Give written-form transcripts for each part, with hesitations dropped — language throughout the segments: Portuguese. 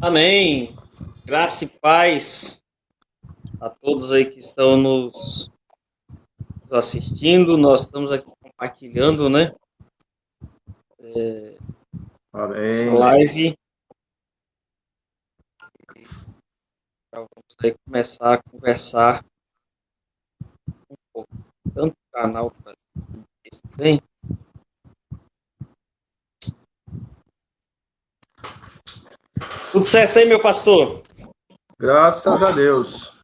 Amém. Graça e paz a todos aí que estão nos assistindo. Nós estamos aqui compartilhando, né? Essa Amém. live. Já vamos aí começar a conversar um pouco. Tanto canal para isso também. Tudo certo aí, meu pastor? Graças a Deus.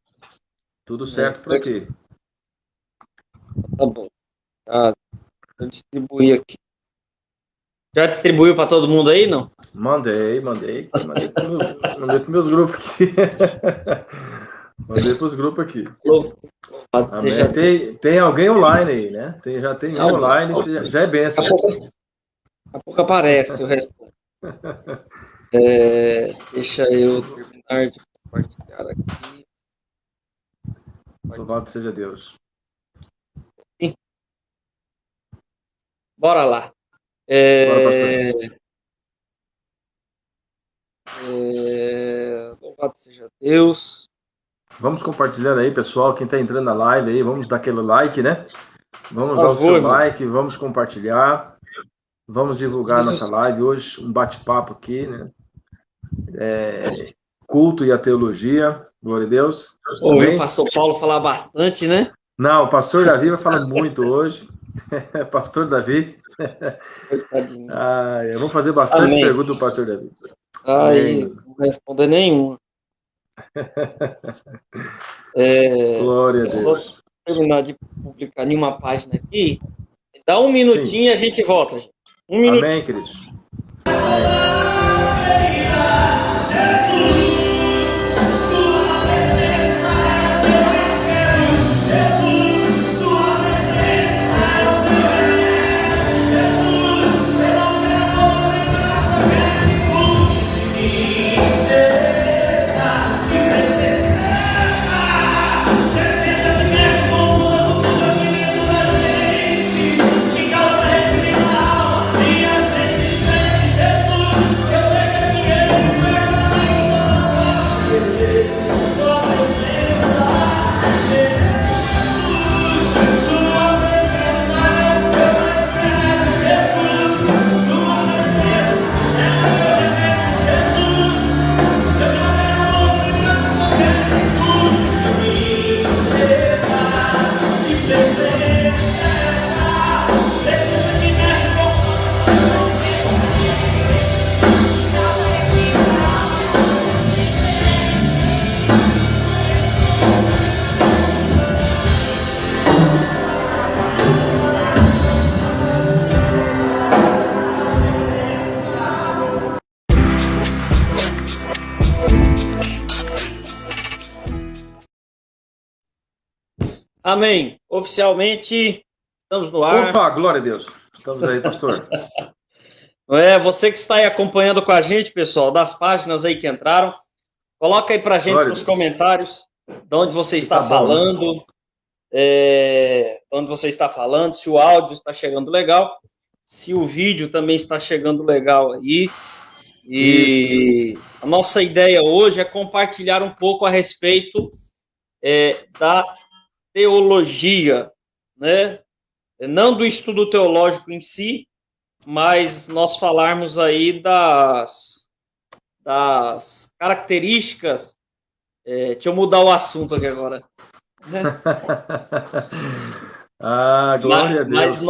Tudo certo por aqui. Tá bom. Eu distribuí aqui. Já distribuiu para todo mundo aí, não? Mandei para meus grupos aqui. Mandei para os grupos aqui. Louvado seja Amém. Deus. Tem alguém online aí, né? Já tem um Amém. online, já é bênção. Daqui a pouco aparece o resto. Deixa eu terminar de compartilhar aqui. Louvado seja Deus. Bora lá. Bora, pastor. Louvado seja Deus. Vamos compartilhando aí, pessoal. Quem está entrando na live aí, vamos dar aquele like, né? Vamos dar o Por seu favor, like, vamos compartilhar. Vamos divulgar nossa live hoje, um bate-papo aqui, né? Culto e a teologia, glória a Deus. Ouviu o pastor Paulo falar bastante, né? Não, o pastor Davi vai falar muito hoje. Pastor Davi. Coitadinho. Eu vou fazer bastante Amém. perguntas do pastor Davi. Aí, não vai responder nenhuma. Glória a Deus. Só terminar de publicar em uma página aqui. Dá um minutinho e a gente volta, gente. Um minutinho. Amém, queridos. Amém. Oficialmente, estamos no ar. Opa, glória a Deus. Estamos aí, pastor. Você que está aí acompanhando com a gente, pessoal, das páginas aí que entraram, coloca aí pra gente Glória nos comentários de onde você está tá falando, bom, onde você está falando, se o áudio está chegando legal, se o vídeo também está chegando legal aí. E Isso. a nossa ideia hoje é compartilhar um pouco a respeito da teologia, né? Não do estudo teológico em si, mas nós falarmos aí das características. Deixa eu mudar o assunto aqui agora. Glória a Deus. Mas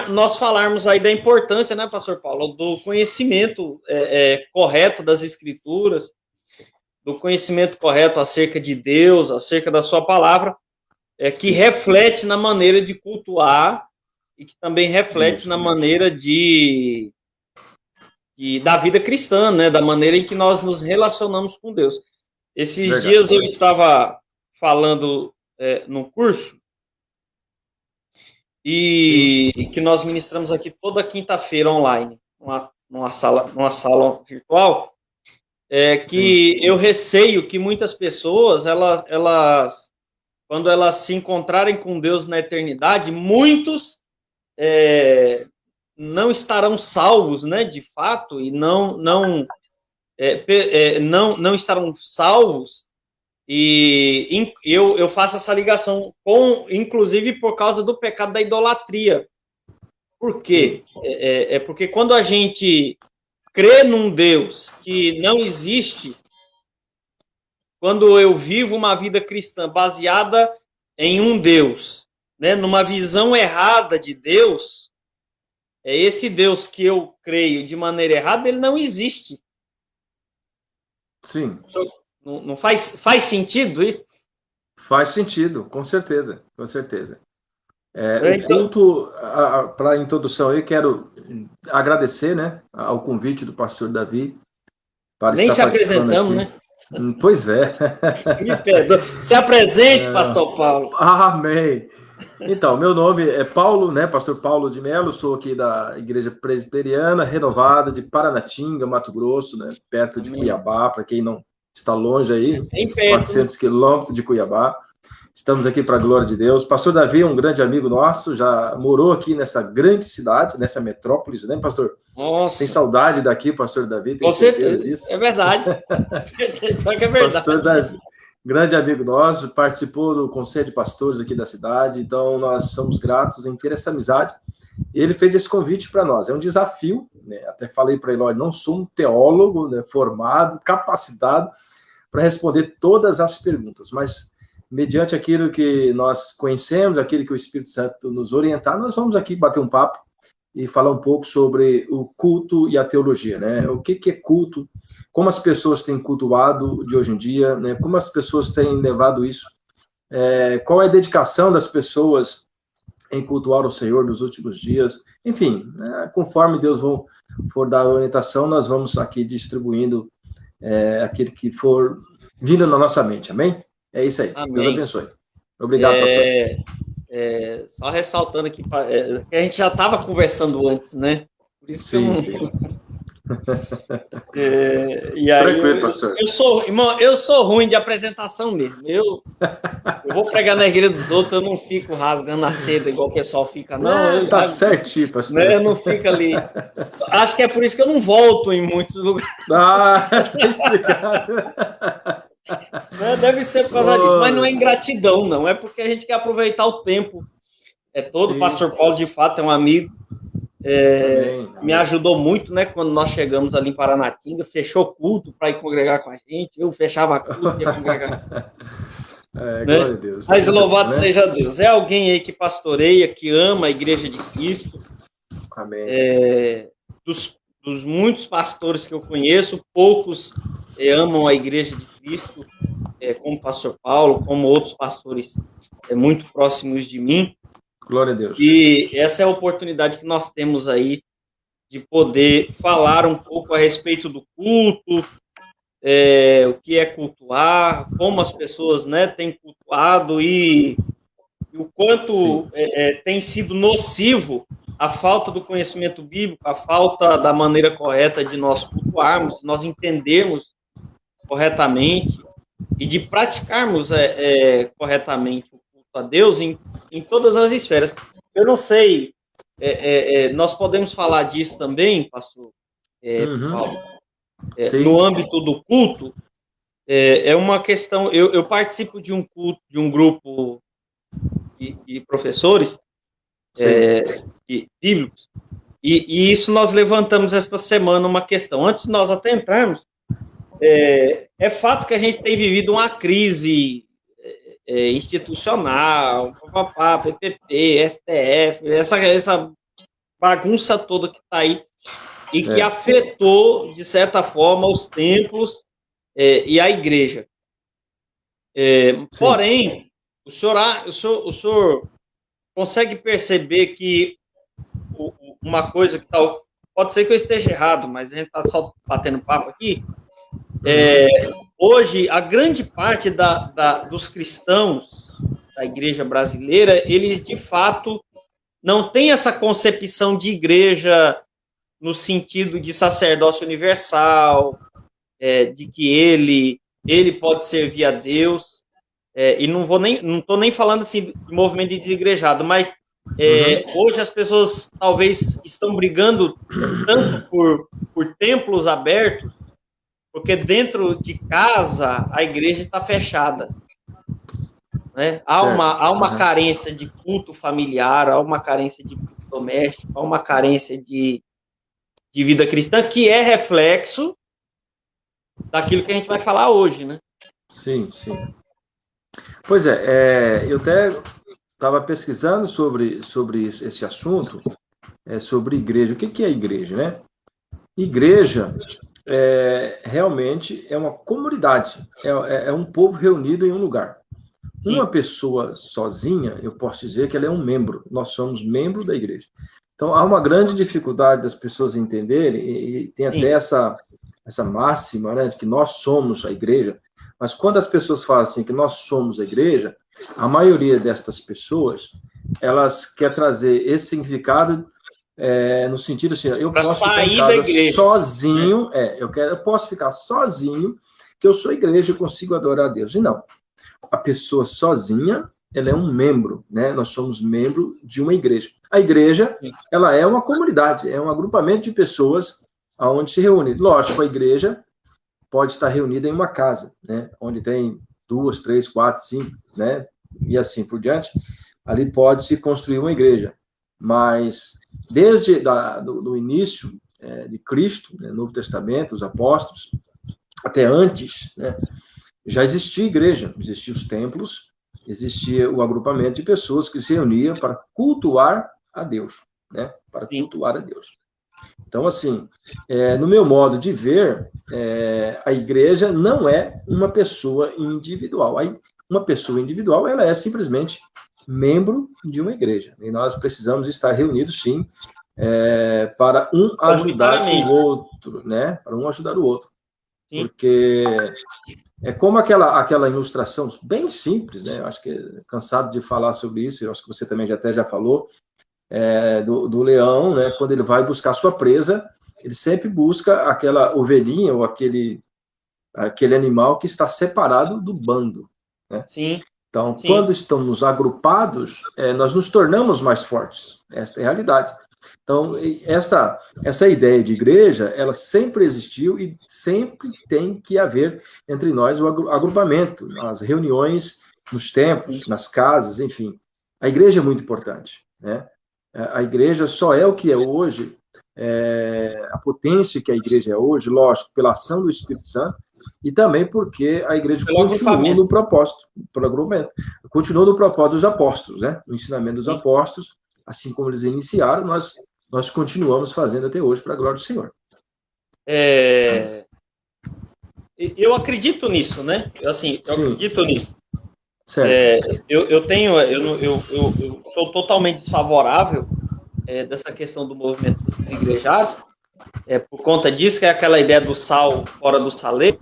nós falarmos aí da importância, né, pastor Paulo, do conhecimento correto das Escrituras, do conhecimento correto acerca de Deus, acerca da sua palavra, que reflete na maneira de cultuar e que também reflete na maneira da vida cristã, né? Da maneira em que nós nos relacionamos com Deus. Esses dias eu estava falando num curso e que nós ministramos aqui toda quinta-feira online, numa sala virtual, que eu receio que muitas pessoas, elas quando elas se encontrarem com Deus na eternidade, muitos não estarão salvos, né, de fato, e não não estarão salvos, e eu faço essa ligação inclusive por causa do pecado da idolatria. Por quê? Porque quando a gente crê num Deus que não existe, quando eu vivo uma vida cristã baseada em um Deus, né, numa visão errada de Deus, esse Deus que eu creio de maneira errada, ele não existe. Sim. Não faz sentido isso? Faz sentido, com certeza, com certeza. O culto, para a introdução, eu quero agradecer, né, ao convite do pastor Davi para Nem estar se apresentamos, aqui. né? Pois é. Me perdoa. Se apresente, pastor Paulo. Amém. Então, meu nome é Paulo, né, pastor Paulo de Melo, sou aqui da Igreja Presbiteriana Renovada de Paranatinga, Mato Grosso, né, perto de Cuiabá, para quem não está longe aí, 400 quilômetros de Cuiabá. Estamos aqui para a glória de Deus. Pastor Davi é um grande amigo nosso, já morou aqui nessa grande cidade, nessa metrópole, né, pastor? Nossa. Tem saudade daqui, pastor Davi? Com certeza disso. É verdade. É verdade. Pastor Davi, grande amigo nosso, participou do Conselho de Pastores aqui da cidade, então nós somos gratos em ter essa amizade. Ele fez esse convite para nós. É um desafio, né? Até falei para ele, olha, não sou um teólogo, né, formado, capacitado para responder todas as perguntas, mas mediante aquilo que nós conhecemos, aquilo que o Espírito Santo nos orientar, nós vamos aqui bater um papo e falar um pouco sobre o culto e a teologia, né? O que é culto, como as pessoas têm cultuado de hoje em dia, né? Como as pessoas têm levado isso, qual é a dedicação das pessoas em cultuar o Senhor nos últimos dias, enfim, né? Conforme Deus for dar a orientação, nós vamos aqui distribuindo aquilo que for vindo na nossa mente, amém? É isso aí. Amém. Deus abençoe. Obrigado, pastor. Só ressaltando aqui, que a gente já estava conversando antes, né? Por isso sim, que sim. E aí, tranquilo, pastor. Eu sou ruim de apresentação mesmo. Eu vou pregar na igreja dos outros, eu não fico rasgando a seda igual o pessoal fica, não. Tá certinho, pastor. Né, eu não fico ali. Acho que é por isso que eu não volto em muitos lugares. Tá explicado. Deve ser por causa disso, mas não é ingratidão, não. É porque a gente quer aproveitar o tempo. Todo. O pastor Paulo, de fato, é um amigo. Amém. Me ajudou muito, né? Quando nós chegamos ali em Paranatinga, fechou culto para ir congregar com a gente. Eu fechava culto e ia congregar. Glória a Deus. Mas louvado seja Deus. É alguém aí que pastoreia, que ama a igreja de Cristo. Amém. Dos muitos pastores que eu conheço, poucos amam a igreja de Cristo, como o pastor Paulo, como outros pastores muito próximos de mim. Glória a Deus. E essa é a oportunidade que nós temos aí de poder falar um pouco a respeito do culto, o que é cultuar, como as pessoas, né, têm cultuado e o quanto tem sido nocivo a falta do conhecimento bíblico, a falta da maneira correta de nós cultuarmos, de nós entendermos corretamente e de praticarmos corretamente o culto a Deus em todas as esferas. Eu não sei, nós podemos falar disso também, pastor Paulo, no âmbito do culto. É uma questão, eu participo de um culto, de um grupo de professores bíblicos, e isso nós levantamos esta semana uma questão. Antes de nós até entrarmos, é fato que a gente tem vivido uma crise institucional, PPP, STF, essa bagunça toda que está aí, e que afetou, de certa forma, os templos e a igreja. Porém, o senhor consegue perceber que uma coisa que tal, pode ser que eu esteja errado, mas a gente está só batendo papo aqui. Hoje, a grande parte dos cristãos da igreja brasileira, eles, de fato, não têm essa concepção de igreja no sentido de sacerdócio universal, de que ele pode servir a Deus, e não estou nem falando assim de movimento de desigrejado, mas hoje as pessoas talvez estão brigando tanto por templos abertos, Porque dentro de casa a igreja está fechada. Né? Há uma carência de culto familiar, há uma carência de culto doméstico, há uma carência de vida cristã, que é reflexo daquilo que a gente vai falar hoje, né? Sim, sim. Pois é, eu até estava pesquisando sobre esse assunto, sobre igreja. O que é igreja, né? Igreja realmente é uma comunidade, é um povo reunido em um lugar. Sim. Uma pessoa sozinha, eu posso dizer que ela é um membro, nós somos membro da igreja. Então, há uma grande dificuldade das pessoas entenderem, e tem até essa máxima, né, de que nós somos a igreja, mas quando as pessoas falam assim, que nós somos a igreja, a maioria destas pessoas, elas quer trazer esse significado no sentido assim, eu posso ficar em casa sozinho, eu posso ficar sozinho, que eu sou igreja, eu consigo adorar a Deus. E não, a pessoa sozinha, ela é um membro, né? Nós somos membro de uma igreja. A igreja, ela é uma comunidade, é um agrupamento de pessoas onde se reúne. Lógico, a igreja pode estar reunida em uma casa, né? Onde tem 2, 3, 4, 5, né? E assim por diante. Ali pode se construir uma igreja. Mas desde do início de Cristo, né, Novo Testamento, os apóstolos, até antes, né, já existia igreja, existiam os templos, existia o agrupamento de pessoas que se reuniam para cultuar a Deus, né, para cultuar a Deus. Então, assim, no meu modo de ver, a igreja não é uma pessoa individual. Uma pessoa individual, ela é simplesmente membro de uma igreja. E nós precisamos estar reunidos, sim, para um ajudar o outro, né? Para um ajudar o outro. Sim. Porque é como aquela ilustração bem simples, né? Eu acho que cansado de falar sobre isso, eu acho que você também já falou, do leão, né? Quando ele vai buscar sua presa, ele sempre busca aquela ovelhinha ou aquele animal que está separado do bando, né? Sim. Então, quando estamos agrupados, nós nos tornamos mais fortes. Esta é a realidade. Então, essa ideia de igreja, ela sempre existiu e sempre tem que haver entre nós o agrupamento, as reuniões nos templos, nas casas, enfim. A igreja é muito importante, né? A igreja só é o que é hoje, a potência que a igreja é hoje, lógico, pela ação do Espírito Santo, e também porque a igreja continuou no propósito, pelo agrupamento, continuou no propósito dos apóstolos, né? No ensinamento dos apóstolos, assim como eles iniciaram, nós continuamos fazendo até hoje para a glória do Senhor. Eu acredito nisso, né? Eu acredito nisso. Certo. Eu sou totalmente desfavorável dessa questão do movimento dos desigrejados, por conta disso, que é aquela ideia do sal fora do saleiro.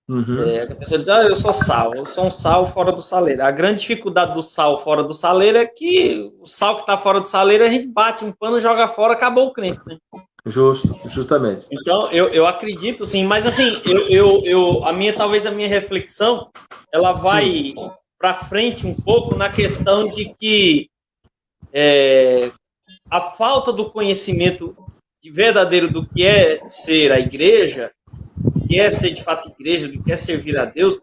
Uhum. A pessoa diz, eu sou sal, eu sou um sal fora do saleiro. A grande dificuldade do sal fora do saleiro é que o sal que está fora do saleiro, a gente bate um pano, joga fora, acabou o crente, né? Justamente. Então, eu acredito, sim, mas assim, talvez a minha reflexão, ela vai para frente um pouco na questão de que a falta do conhecimento verdadeiro do que é ser a igreja, do que é ser de fato igreja, do que é servir a Deus,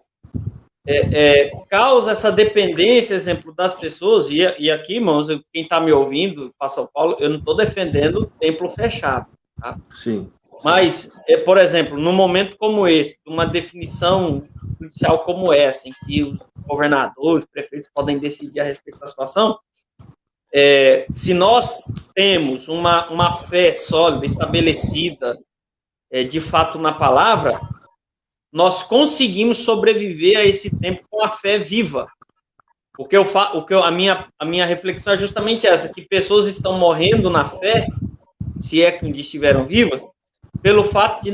causa essa dependência, exemplo, das pessoas, e aqui, irmãos, quem está me ouvindo, para São Paulo, eu não estou defendendo o templo fechado, tá? Sim. Mas, por exemplo, num momento como esse, uma definição judicial como essa, em que os governadores, os prefeitos podem decidir a respeito da situação, se nós temos uma fé sólida, estabelecida, de fato na palavra, nós conseguimos sobreviver a esse tempo com a fé viva. Porque a minha reflexão é justamente essa, que pessoas estão morrendo na fé, se é que um dia estiveram vivas, pelo fato de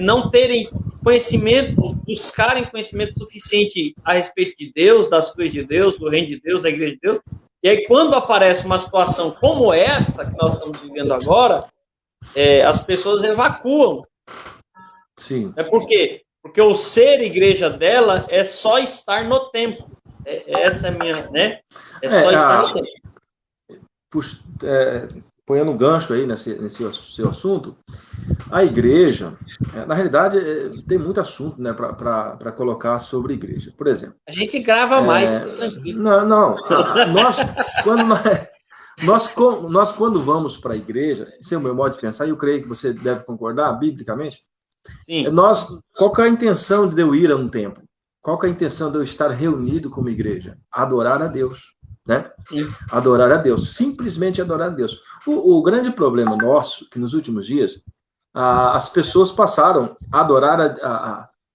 não terem conhecimento, buscarem conhecimento suficiente a respeito de Deus, das coisas de Deus, do reino de Deus, da igreja de Deus. E aí, quando aparece uma situação como esta, que nós estamos vivendo agora, as pessoas evacuam. Sim. Por quê? Porque o ser igreja dela é só estar no templo. Essa é a minha, né? Só estar no templo. Ponhando um gancho aí nesse seu assunto, A igreja, na realidade, tem muito assunto, né, para colocar sobre a igreja. Por exemplo. A gente grava mais. Não. Nós, quando vamos para a igreja, esse é o meu modo de pensar, e eu creio que você deve concordar, biblicamente, Sim. Qual que é a intenção de eu ir a um templo? Qual que é a intenção de eu estar reunido como igreja? Adorar a Deus, né? Sim. Adorar a Deus, simplesmente adorar a Deus. O grande problema nosso, que nos últimos dias, as pessoas passaram a adorar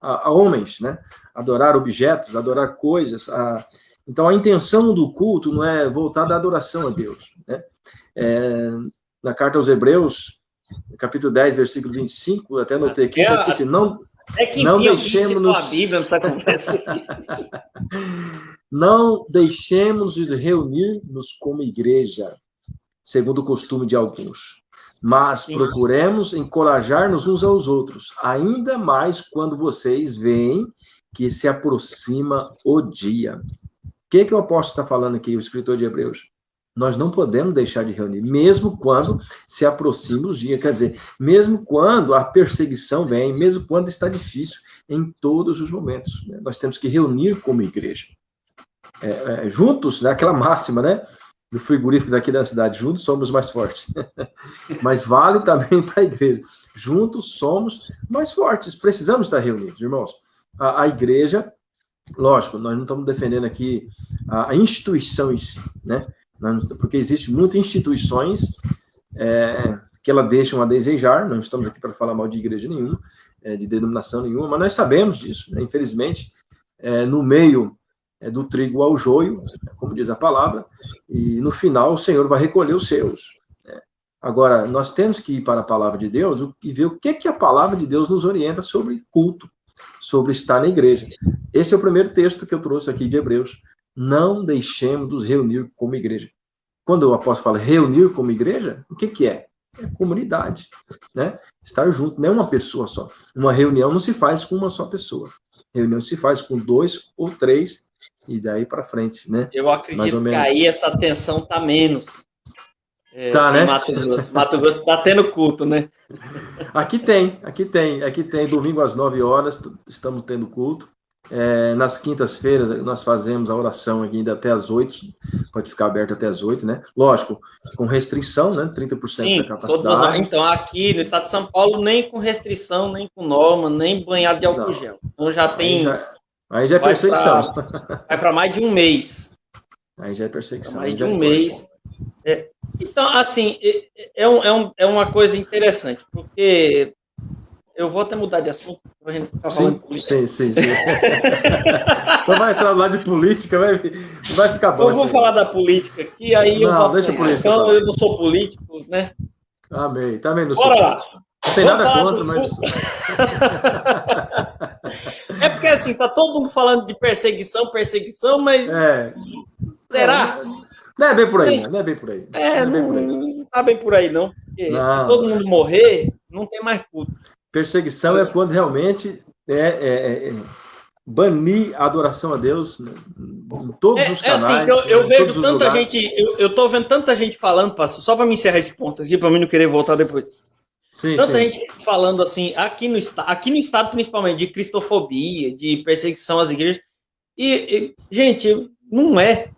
a homens, né? Adorar objetos, adorar coisas. Então, a intenção do culto não é voltada à adoração a Deus, né? Na carta aos Hebreus, capítulo 10, versículo 25, até anotei aqui, então esqueci, não deixemos-nos... Não deixemos de reunir-nos como igreja, segundo o costume de alguns, mas procuremos encorajar-nos uns aos outros, ainda mais quando vocês veem que se aproxima o dia. O que o apóstolo está falando aqui, o escritor de Hebreus? Nós não podemos deixar de reunir, mesmo quando se aproxima os dias. Quer dizer, mesmo quando a perseguição vem, mesmo quando está difícil, em todos os momentos, né? Nós temos que reunir como igreja. Juntos, né? Aquela máxima, né? Do frigorífico daqui da cidade, juntos somos mais fortes. Mas vale também para a igreja. Juntos somos mais fortes. Precisamos estar reunidos, irmãos. A igreja, lógico, nós não estamos defendendo aqui a instituição em si, né? Porque existem muitas instituições que elas deixam a desejar. Não estamos aqui para falar mal de igreja nenhuma, de denominação nenhuma, mas nós sabemos disso, né? Infelizmente, no meio do trigo ao joio, como diz a palavra, e no final o Senhor vai recolher os seus, né? Agora, nós temos que ir para a palavra de Deus e ver o que a palavra de Deus nos orienta sobre culto, sobre estar na igreja. Esse é o primeiro texto que eu trouxe aqui de Hebreus. Não deixemos nos reunir como igreja. Quando o apóstolo fala reunir como igreja, o que é? É comunidade, né? Estar junto, não é uma pessoa só. Uma reunião não se faz com uma só pessoa. Reunião se faz com 2 ou 3 e daí para frente, né? Eu acredito que aí essa tensão tá menos. Tá, né? Mato Grosso tá tendo culto, né? Aqui tem. Domingo às 9 horas, estamos tendo culto. Nas quintas-feiras nós fazemos a oração aqui ainda até às 8, pode ficar aberto até às 8, né? Lógico, com restrição, né? 30% Sim, da capacidade. Então, aqui no estado de São Paulo, nem com restrição, nem com norma, nem banhado de álcool gel. Então já tem. Aí já é perseguição. Vai para mais de um mês. Aí já é perseguição. Mais de um mês. Então, assim, é uma coisa interessante, porque eu vou até mudar de assunto para a gente ficar falando de política. Sim. Então vai entrar lá de política, vai ficar bom. Eu vou falar da política aqui, aí eu vou. Deixa a política. Então, eu não sou político, né? Amém. Também não sou. Bora lá. Não tem nada contra, mas. É porque assim, tá todo mundo falando de perseguição, mas. Será? Não é bem por aí, não é bem por aí. Não tá bem por aí, não. Porque se todo mundo morrer, não tem mais culto. Perseguição é quando realmente banir a adoração a Deus, né, em todos os canais. Assim, eu vejo tanta gente, eu tô vendo tanta gente falando, pastor, só para me encerrar esse ponto aqui, para mim não querer voltar depois. Tanta gente falando assim, aqui no estado principalmente, de cristofobia, de perseguição às igrejas. E gente, não é.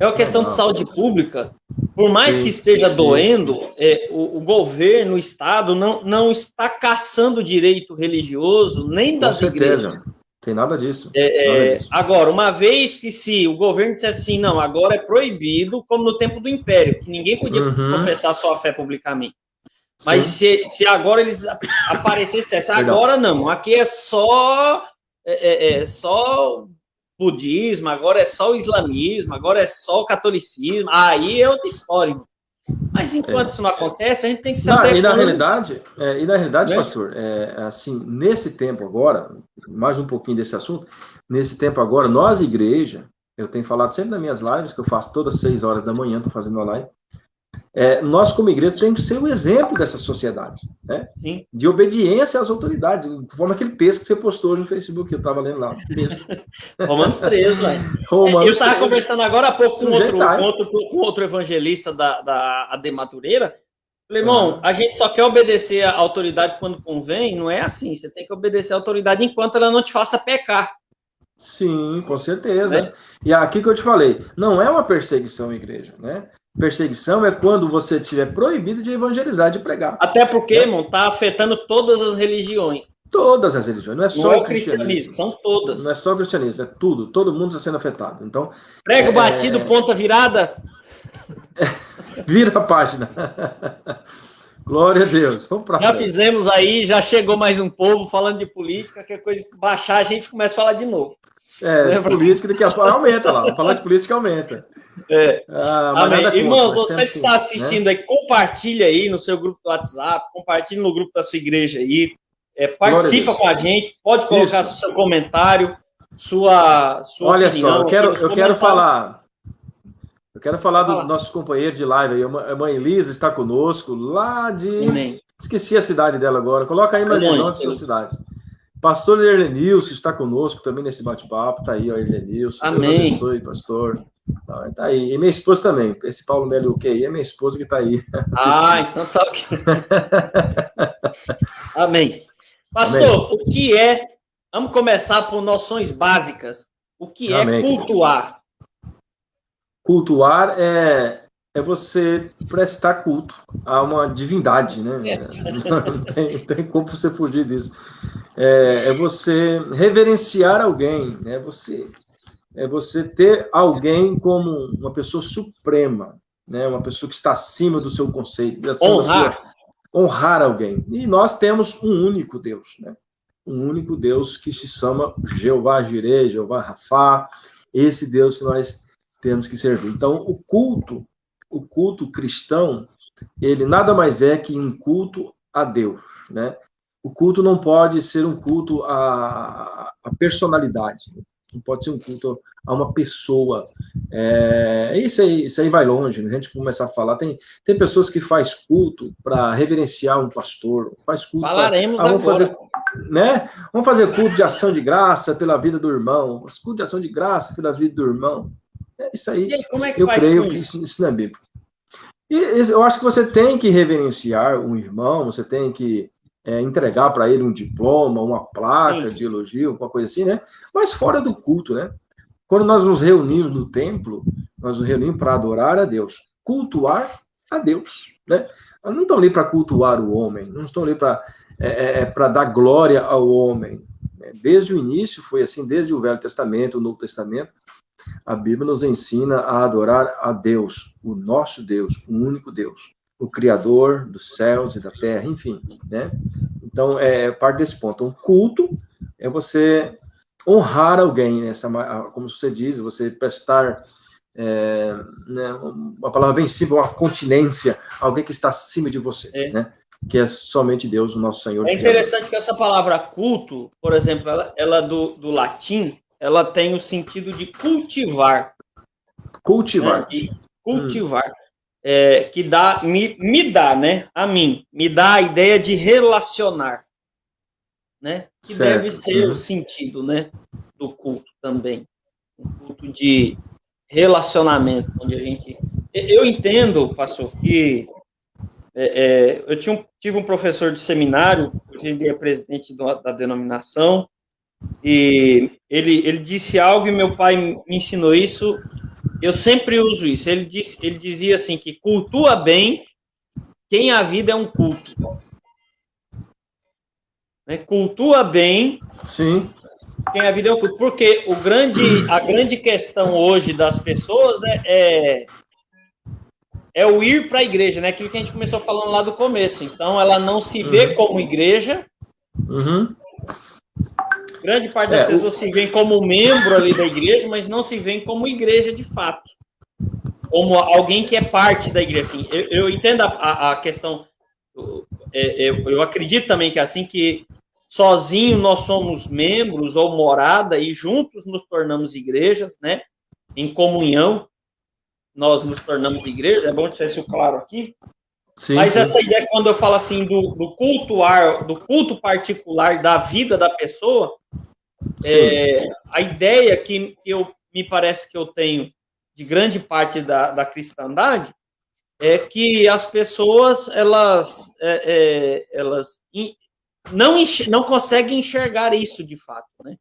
É uma questão de saúde pública. Por mais que esteja doendo, o governo, o Estado, não está caçando o direito religioso, nem das igrejas. Tem nada disso. Agora, uma vez que se o governo dissesse assim, não, agora é proibido, como no tempo do Império, que ninguém podia professar sua fé publicamente. Mas se agora eles aparecessem e dissessem, agora não, aqui é só budismo, agora é só o islamismo, agora é só o catolicismo, aí é outra história. Irmão. Mas enquanto isso não acontece, a gente tem que saber... E na realidade, pastor, assim, nesse tempo agora, mais um pouquinho desse assunto, nesse tempo agora, nós, igreja, eu tenho falado sempre nas minhas lives, que eu faço todas 6 horas da manhã, estou fazendo uma live, nós, como igreja, temos que ser o exemplo dessa sociedade, né? Sim. De obediência às autoridades, conforme aquele texto que você postou hoje no Facebook, que eu estava lendo lá, o texto. Romanos 13, velho. Eu estava conversando agora há pouco com outro evangelista da AD Madureira, Irmão, a gente só quer obedecer a autoridade quando convém, não é assim. Você tem que obedecer a autoridade enquanto ela não te faça pecar. Sim, com certeza. Né? E aqui que eu te falei, não é uma perseguição à igreja, né? Perseguição é quando você estiver proibido de evangelizar, de pregar. Até porque, irmão, está afetando todas as religiões. Todas as religiões, não é só o cristianismo. São todas. Não é só o cristianismo, é tudo. Todo mundo está sendo afetado. Então, prego batido, ponta virada. Vira a página. Glória a Deus. Vamos pra frente. Fizemos aí, já chegou mais um povo falando de política, que coisa que baixar a gente começa a falar de novo. Política daqui a pouco aumenta lá. Falar de política aumenta. Amém. Irmãos, você que está assistindo aí, compartilha aí no seu grupo do WhatsApp, compartilha no grupo da sua igreja aí, participa com a gente, pode colocar seu comentário, sua Olha opinião. Olha só, eu quero falar. Eu quero falar do nosso companheiro de live aí, a mãe Elisa está conosco, lá de... Amém. Esqueci a cidade dela agora. Coloca aí, Maria, a sua cidade. Pastor Erlenilson está conosco também nesse bate-papo. Está aí, ó, Erlenilson. Amém. Deus abençoe, pastor. Está aí. E minha esposa também. Esse Paulo Melo o QI é minha esposa que está aí. Então tá ok. Amém. Pastor, Amém. O que é... Vamos começar por noções básicas. O que é cultuar? Cultuar é você prestar culto a uma divindade, né? Não tem como você fugir disso. É você reverenciar alguém, né? É você ter alguém como uma pessoa suprema, né? Uma pessoa que está acima do seu conceito. Honrar alguém. E nós temos um único Deus, né? Um único Deus que se chama Jeová Jireh, Jeová Rafá, esse Deus que nós temos que servir. Então, o culto cristão, ele nada mais é que um culto a Deus, né? O culto não pode ser um culto à personalidade, não pode ser um culto a uma pessoa. Isso aí vai longe, né? A gente começar a falar, tem pessoas que faz culto para reverenciar um pastor, faz culto. Falaremos agora. Vamos fazer culto de ação de graça pela vida do irmão, culto de ação de graça pela vida do irmão. Isso aí, como é que eu creio que isso não é bíblico. E eu acho que você tem que reverenciar um irmão, você tem que entregar para ele um diploma, uma placa de elogio, alguma coisa assim, né? Mas fora do culto, né? Quando nós nos reunimos no templo, nós nos reunimos para adorar a Deus, cultuar a Deus, né? Nós não estamos ali para cultuar o homem, não estamos ali para dar glória ao homem. Desde o início foi assim, desde o Velho Testamento, o Novo Testamento, a Bíblia nos ensina a adorar a Deus, o nosso Deus, o único Deus, o Criador dos céus e da terra, enfim, né? Então, parte desse ponto. Um culto é você honrar alguém, como você diz, você prestar, uma palavra bem simples, uma continência, alguém que está acima de você, né? Que é somente Deus, o nosso Senhor. É interessante que essa palavra culto, por exemplo, ela do latim, ela tem o sentido de cultivar. Cultivar. Né? Cultivar. Que me dá, né? A mim. Me dá a ideia de relacionar. Né? Que certo, deve ser o sentido, né? Do culto também. Um culto de relacionamento, onde a gente... Eu entendo, pastor, que eu tive um professor de seminário, hoje ele é presidente da denominação, e ele disse algo e meu pai me ensinou isso, eu sempre uso isso. Ele dizia assim, que cultua bem quem a vida é um culto. Né? Cultua bem Sim. quem a vida é um culto. Porque a grande questão hoje das pessoas é o ir para a igreja, né? Aquilo que a gente começou falando lá do começo. Então, ela não se vê como igreja. Grande parte das pessoas se veem como membro ali da igreja, mas não se veem como igreja de fato. Como alguém que é parte da igreja. Assim, eu entendo a questão, eu acredito também que é assim, que sozinho nós somos membros ou morada e juntos nos tornamos igrejas, né? Em comunhão, nós nos tornamos igreja. É bom deixar isso claro aqui. Sim, mas essa ideia, quando eu falo assim do culto particular da vida da pessoa, a ideia que me parece que eu tenho de grande parte da cristandade é que as pessoas elas não conseguem enxergar isso de fato, né?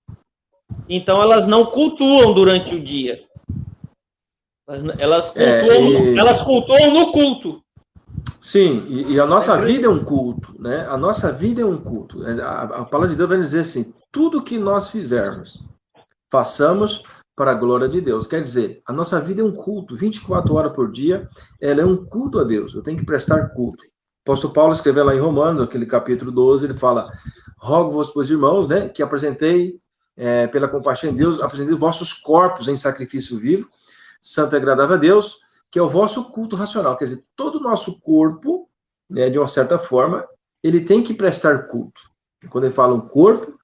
Então elas não cultuam durante o dia. Elas cultuam no culto. Sim, e a nossa vida é um culto, né? A nossa vida é um culto. A palavra de Deus vai dizer assim: tudo que nós fizermos, façamos para a glória de Deus. Quer dizer, a nossa vida é um culto, 24 horas por dia, ela é um culto a Deus. Eu tenho que prestar culto. O apóstolo Paulo escreveu lá em Romanos, aquele capítulo 12, ele fala: rogo-vos, pois, irmãos, né, que apresentei, pela compaixão de Deus, apresentei vossos corpos em sacrifício vivo, santo e agradável a Deus, que é o vosso culto racional. Quer dizer, todo o nosso corpo, né, de uma certa forma, ele tem que prestar culto. E quando ele fala um corpo,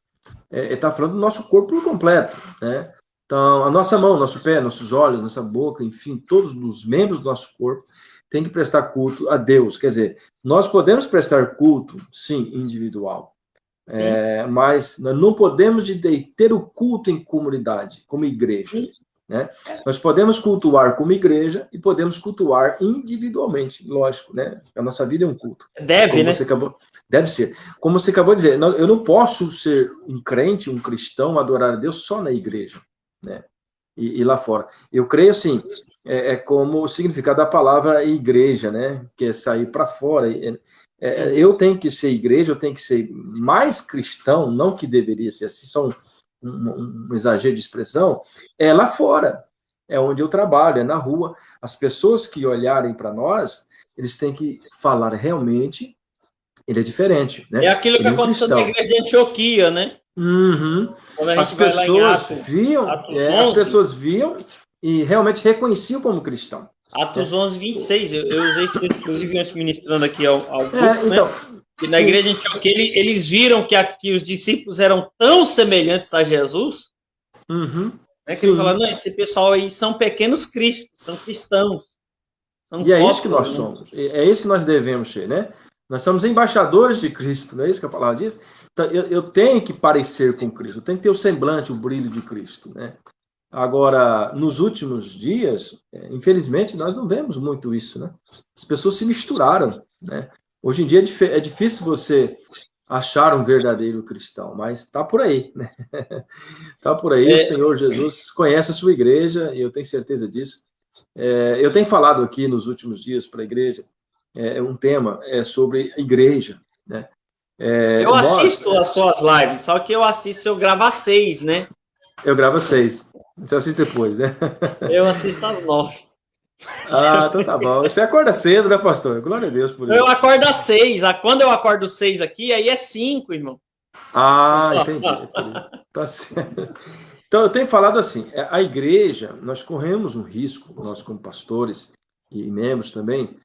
ele está falando do nosso corpo completo, né? Então, a nossa mão, nosso pé, nossos olhos, nossa boca, enfim, todos os membros do nosso corpo têm que prestar culto a Deus. Quer dizer, nós podemos prestar culto, sim, individual, mas nós não podemos ter o culto em comunidade, como igreja. Né? Nós podemos cultuar como igreja e podemos cultuar individualmente, lógico, né? A nossa vida é um culto. Deve, né? Deve ser. Como você acabou de dizer, eu não posso ser um crente, um cristão, adorar a Deus só na igreja, né? E lá fora. Eu creio assim, como o significado da palavra igreja, né? Que é sair para fora. Eu tenho que ser igreja, eu tenho que ser mais cristão, não que deveria ser assim, só um exagero de expressão, é lá fora, é onde eu trabalho, é na rua. As pessoas que olharem para nós, eles têm que falar realmente, ele é diferente, né? É aquilo que aconteceu na igreja de Antioquia, né? Uhum. As pessoas viam e realmente reconheciam como cristão. Atos 11, 26, eu usei isso exclusivamente ministrando aqui ao grupo, então, né? E na igreja de Antioquia, eles viram que os discípulos eram tão semelhantes a Jesus, né, que eles falaram: não, esse pessoal aí são pequenos cristos, são cristãos. E é isso que nós somos, é isso que nós devemos ser, né? Nós somos embaixadores de Cristo, não é isso que a palavra diz? Então, eu tenho que parecer com Cristo, eu tenho que ter o semblante, o brilho de Cristo, né? Agora, nos últimos dias, infelizmente, nós não vemos muito isso, né? As pessoas se misturaram, né? Hoje em dia é difícil você achar um verdadeiro cristão, mas está por aí, né? Está por aí, o Senhor Jesus conhece a sua igreja, e eu tenho certeza disso. Eu tenho falado aqui nos últimos dias para a igreja, um tema sobre a igreja, né? Eu assisto as suas lives, só que eu gravo às 6, né? Eu gravo às 6. Você assiste depois, né? Eu assisto às 9. Então tá bom. Você acorda cedo, né, pastor? Glória a Deus por isso. Eu acordo às 6. Quando eu acordo às 6 aqui, aí é 5, irmão. Entendi. Tá certo. Então, eu tenho falado assim, a igreja, nós corremos um risco, nós como pastores e membros também,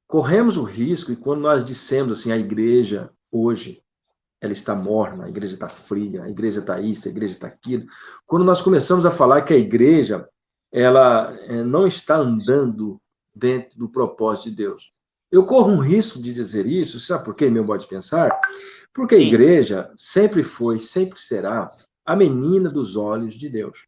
corremos o risco, e quando nós dissemos assim, a igreja hoje, ela está morna, a igreja está fria, a igreja está isso, a igreja está aquilo. Quando nós começamos a falar que a igreja, ela não está andando dentro do propósito de Deus. Eu corro um risco de dizer isso, sabe por quê, meu modo de pensar? Porque a igreja sempre foi, sempre será, a menina dos olhos de Deus.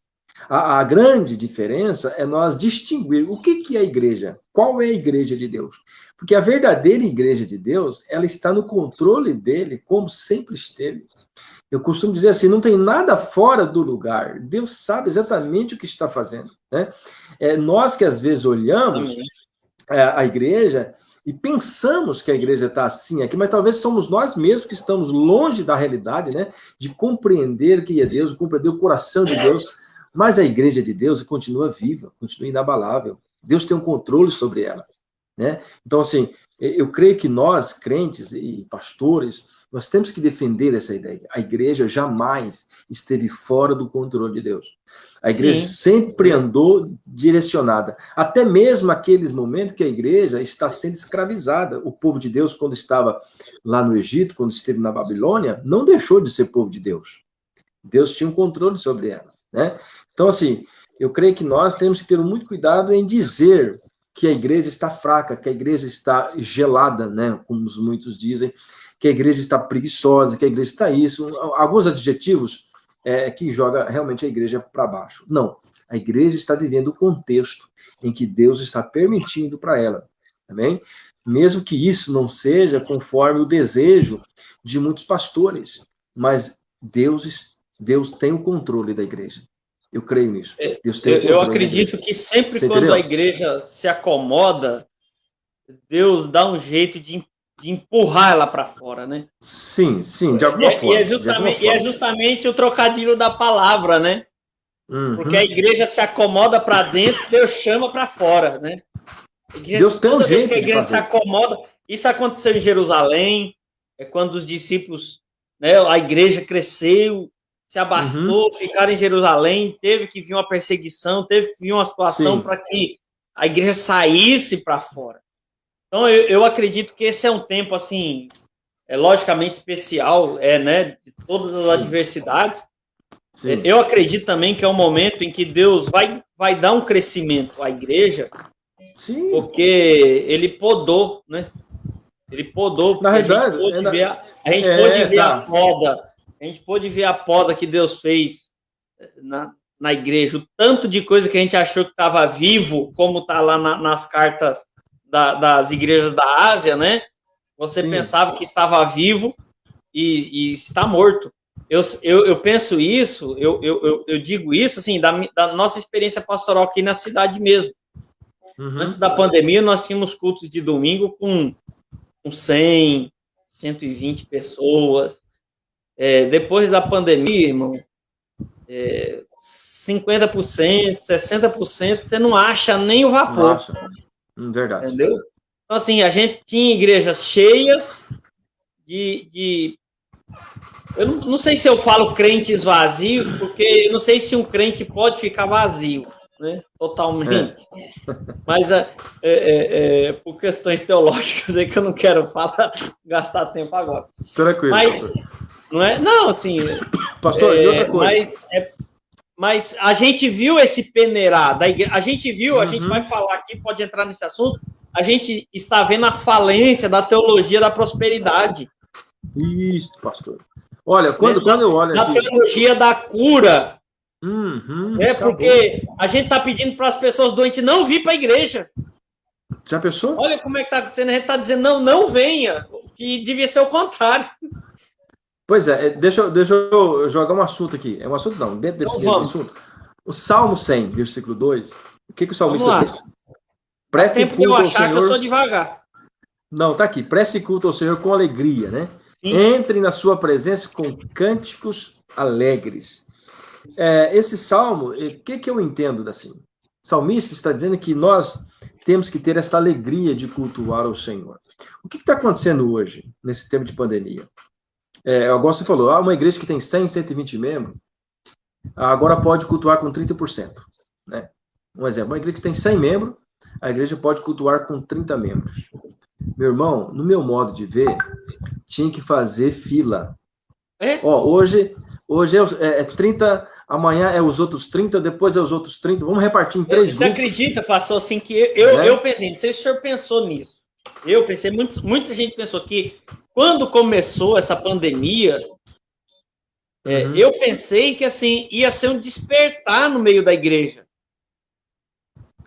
A grande diferença é nós distinguir o que é a igreja, qual é a igreja de Deus. Porque a verdadeira igreja de Deus, ela está no controle dele, como sempre esteve. Eu costumo dizer assim, não tem nada fora do lugar. Deus sabe exatamente o que está fazendo, né? Nós que às vezes olhamos a igreja e pensamos que a igreja está assim aqui, mas talvez somos nós mesmos que estamos longe da realidade, né? De compreender quem é Deus, compreender o coração de Deus. Mas a igreja de Deus continua viva, continua inabalável. Deus tem um controle sobre ela, né? Então, assim, eu creio que nós, crentes e pastores, nós temos que defender essa ideia. A igreja jamais esteve fora do controle de Deus. A igreja sempre andou direcionada. Até mesmo aqueles momentos que a igreja está sendo escravizada. O povo de Deus, quando estava lá no Egito, quando esteve na Babilônia, não deixou de ser povo de Deus. Deus tinha um controle sobre ela, né? Então, assim, eu creio que nós temos que ter muito cuidado em dizer que a igreja está fraca, que a igreja está gelada, né? Como muitos dizem, que a igreja está preguiçosa, que a igreja está isso. Alguns adjetivos que joga realmente a igreja para baixo. Não, a igreja está vivendo o contexto em que Deus está permitindo para ela. Amém? Mesmo que isso não seja conforme o desejo de muitos pastores, mas Deus tem o controle da igreja. Eu creio nisso. Deus tem o controle. Eu acredito que sempre quando a igreja se acomoda, Deus dá um jeito de empurrar ela para fora, né? Sim, de alguma forma. E é justamente o trocadilho da palavra, né? Porque a igreja se acomoda para dentro, Deus chama para fora, né? Deus tem um jeito. Toda vez que a igreja se acomoda, isso aconteceu em Jerusalém, quando os discípulos, né, a igreja cresceu, se abastou, ficaram em Jerusalém, teve que vir uma perseguição, teve que vir uma situação para que a igreja saísse para fora. Então, eu acredito que esse é um tempo, assim, logicamente especial, né, de todas as adversidades. Sim. Eu acredito também que é um momento em que Deus vai dar um crescimento à igreja, sim, porque ele podou, né? Ele podou, porque a gente pôde ver a poda que Deus fez na igreja, o tanto de coisa que a gente achou que estava vivo, como está lá nas cartas das igrejas da Ásia, né? Você pensava que estava vivo e está morto. Eu penso isso, eu digo isso, assim, da nossa experiência pastoral aqui na cidade mesmo. Antes da pandemia, nós tínhamos cultos de domingo com 100, 120 pessoas. Depois da pandemia, irmão, 50%, 60%, você não acha nem o vapor. Não acha. Verdade. Entendeu? Então, assim, a gente tinha igrejas cheias eu não sei se eu falo crentes vazios, porque eu não sei se um crente pode ficar vazio, né? Totalmente. Mas por questões teológicas aí que eu não quero gastar tempo agora. Tranquilo. Mas, não é? Não, assim... Pastor, e outra coisa? Mas a gente viu esse peneirar da igreja, a gente vai falar aqui, pode entrar nesse assunto, a gente está vendo a falência da teologia da prosperidade. Isso, pastor. Olha, quando eu olho aqui... Da teologia da cura. Porque a gente está pedindo para as pessoas doentes não vir para a igreja. Já pensou? Olha como é que está acontecendo. A gente está dizendo não venha, que devia ser o contrário. Pois deixa eu jogar um assunto aqui. É um assunto não, dentro desse mesmo assunto. O Salmo 100, versículo 2, o que o salmista diz? Preste culto ao Senhor. Que eu sou devagar. Não, tá aqui. Preste culto ao Senhor com alegria, né? Entre na sua presença com cânticos alegres. Esse salmo, o que eu entendo assim? O salmista está dizendo que nós temos que ter essa alegria de cultuar ao Senhor. O que está acontecendo hoje, nesse tempo de pandemia? Agora você falou, uma igreja que tem 100, 120 membros, agora pode cultuar com 30%. Né? Um exemplo, uma igreja que tem 100 membros, a igreja pode cultuar com 30 membros. Meu irmão, no meu modo de ver, tinha que fazer fila. Hoje é 30, amanhã é os outros 30, depois é os outros 30, vamos repartir em 3 grupos. Você acredita, pastor, assim, que eu pensei, não sei se o senhor pensou nisso, eu pensei, muita gente pensou que quando começou essa pandemia, eu pensei que, assim, ia ser um despertar no meio da igreja.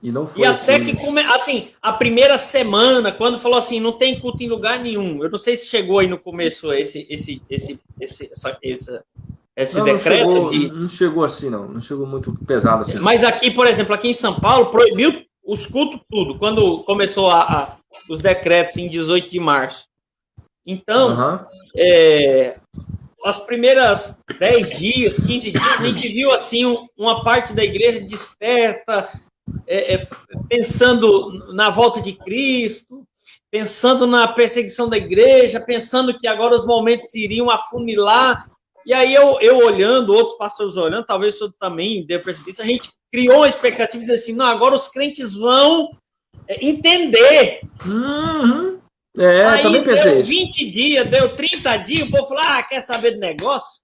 E não foi. E até que, assim, a primeira semana, quando falou assim, não tem culto em lugar nenhum. Eu não sei se chegou aí no começo esse decreto. Não chegou assim, não. Não chegou muito pesado assim. Mas aqui, por exemplo, aqui em São Paulo, proibiu os cultos tudo, quando começou os decretos em 18 de março. Então, as primeiras 10 dias, 15 dias, a gente viu, assim, uma parte da igreja desperta, pensando na volta de Cristo, pensando na perseguição da igreja, pensando que agora os momentos iriam afunilar. E aí eu olhando, outros pastores olhando, talvez isso também dê perceber isso, a gente criou uma expectativa de assim, não, agora os crentes vão entender. Aí também pensei deu 20 dias, deu 30 dias, o povo falou, quer saber do negócio?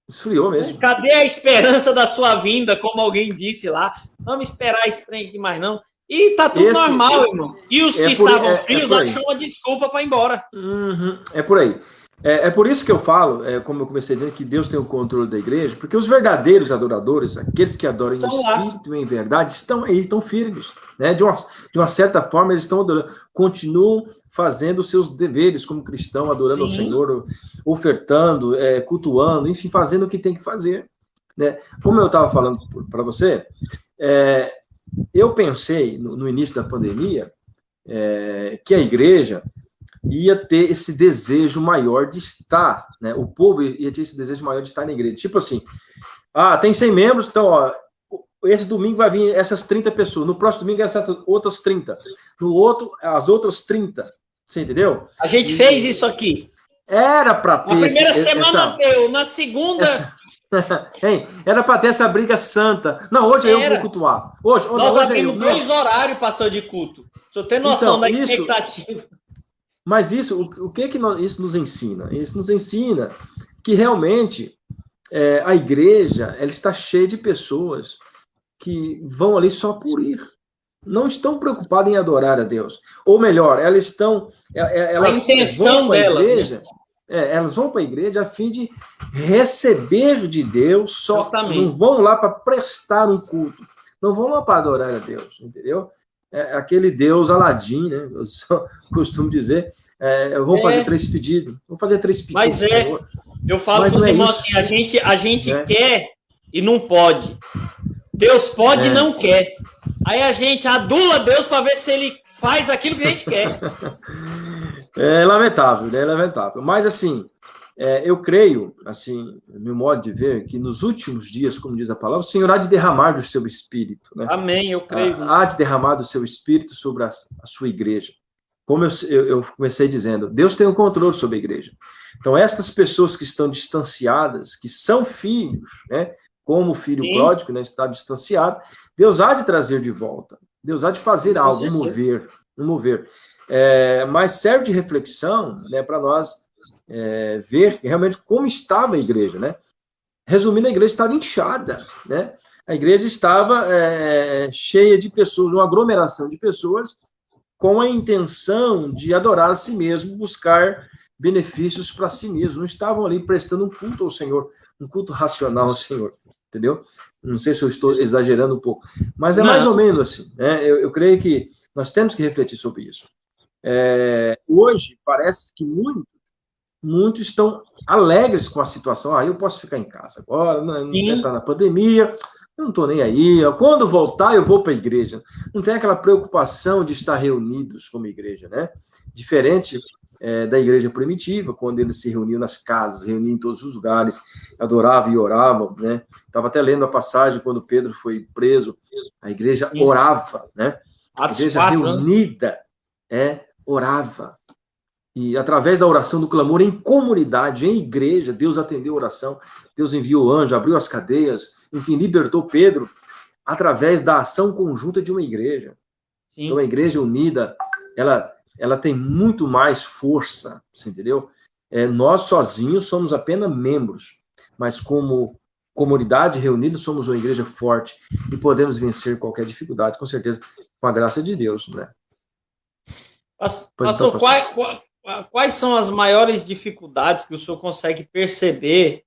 Esfriou mesmo. Cadê a esperança da sua vinda, como alguém disse lá? Vamos esperar esse trem aqui mais não. E tá tudo normal, irmão. E os que estavam frios acham uma desculpa para ir embora. É por aí. É por isso que eu falo, como eu comecei dizendo, que Deus tem o controle da igreja, porque os verdadeiros adoradores, aqueles que adoram em espírito e em verdade, estão aí, estão firmes. Né? De uma certa forma, eles estão adorando, continuam fazendo os seus deveres como cristão, adorando ao Senhor, ofertando, cultuando, enfim, fazendo o que tem que fazer. Né? Como eu estava falando para você, eu pensei, no início da pandemia, que a igreja ia ter esse desejo maior de estar, né? O povo ia ter esse desejo maior de estar na igreja. Tipo assim, tem 100 membros, então, esse domingo vai vir essas 30 pessoas, no próximo domingo essas outras 30, no outro, as outras 30, você entendeu? A gente fez isso aqui. Era para ter... Na primeira semana deu, na segunda... Era para ter essa briga santa. Não, hoje eu vou cultuar. Nós abrimos 2 horários, pastor, de culto. Se eu ter noção da expectativa... Mas o que isso nos ensina? Isso nos ensina que realmente a igreja ela está cheia de pessoas que vão ali só por ir. Não estão preocupadas em adorar a Deus. Ou melhor, elas vão para a igreja, né? Elas vão para a igreja a fim de receber de Deus só. Não vão lá para prestar um culto. Não vão lá para adorar a Deus, entendeu? Aquele Deus Aladim, né? Eu só costumo dizer, eu vou fazer 3 pedidos. Vou fazer 3 pedidos. Mas eu falo para os irmãos assim, a gente quer e não pode. Deus pode e não quer. Aí a gente adula Deus para ver se ele faz aquilo que a gente quer. É lamentável, né? É lamentável. Mas assim, eu creio, assim, no meu modo de ver, que nos últimos dias, como diz a palavra, o Senhor há de derramar do seu espírito. Né? Amém, eu creio. Há de derramar do seu espírito sobre a sua igreja. Como eu comecei dizendo, Deus tem o controle sobre a igreja. Então, estas pessoas que estão distanciadas, que são filhos, né? Como o filho pródigo, né? Está distanciado, Deus há de trazer de volta. Deus há de fazer algo, um mover. Mas serve de reflexão, né, para nós ver realmente como estava a igreja, né? Resumindo, a igreja estava inchada, né? A igreja estava cheia de pessoas, uma aglomeração de pessoas com a intenção de adorar a si mesmo, buscar benefícios para si mesmo. Não estavam ali prestando um culto ao Senhor, um culto racional ao Senhor, entendeu? Não sei se eu estou exagerando um pouco, mas mais ou menos assim, né? Eu creio que nós temos que refletir sobre isso. Hoje, parece que muitos estão alegres com a situação. Eu posso ficar em casa agora, não está na pandemia, eu não estou nem aí. Quando voltar, eu vou para a igreja. Não tem aquela preocupação de estar reunidos como igreja, né? Diferente da igreja primitiva, quando eles se reuniam nas casas, reuniam em todos os lugares, adoravam e oravam, né? Estava até lendo a passagem quando Pedro foi preso, a igreja orava, né? A igreja reunida orava. E através da oração, do clamor em comunidade, em igreja, Deus atendeu a oração, Deus enviou o anjo, abriu as cadeias, enfim, libertou Pedro através da ação conjunta de uma igreja. Sim. Então, a igreja unida, ela tem muito mais força, você entendeu? Nós sozinhos somos apenas membros, mas como comunidade reunida somos uma igreja forte e podemos vencer qualquer dificuldade, com certeza, com a graça de Deus, né? Pastor, quais são as maiores dificuldades que o senhor consegue perceber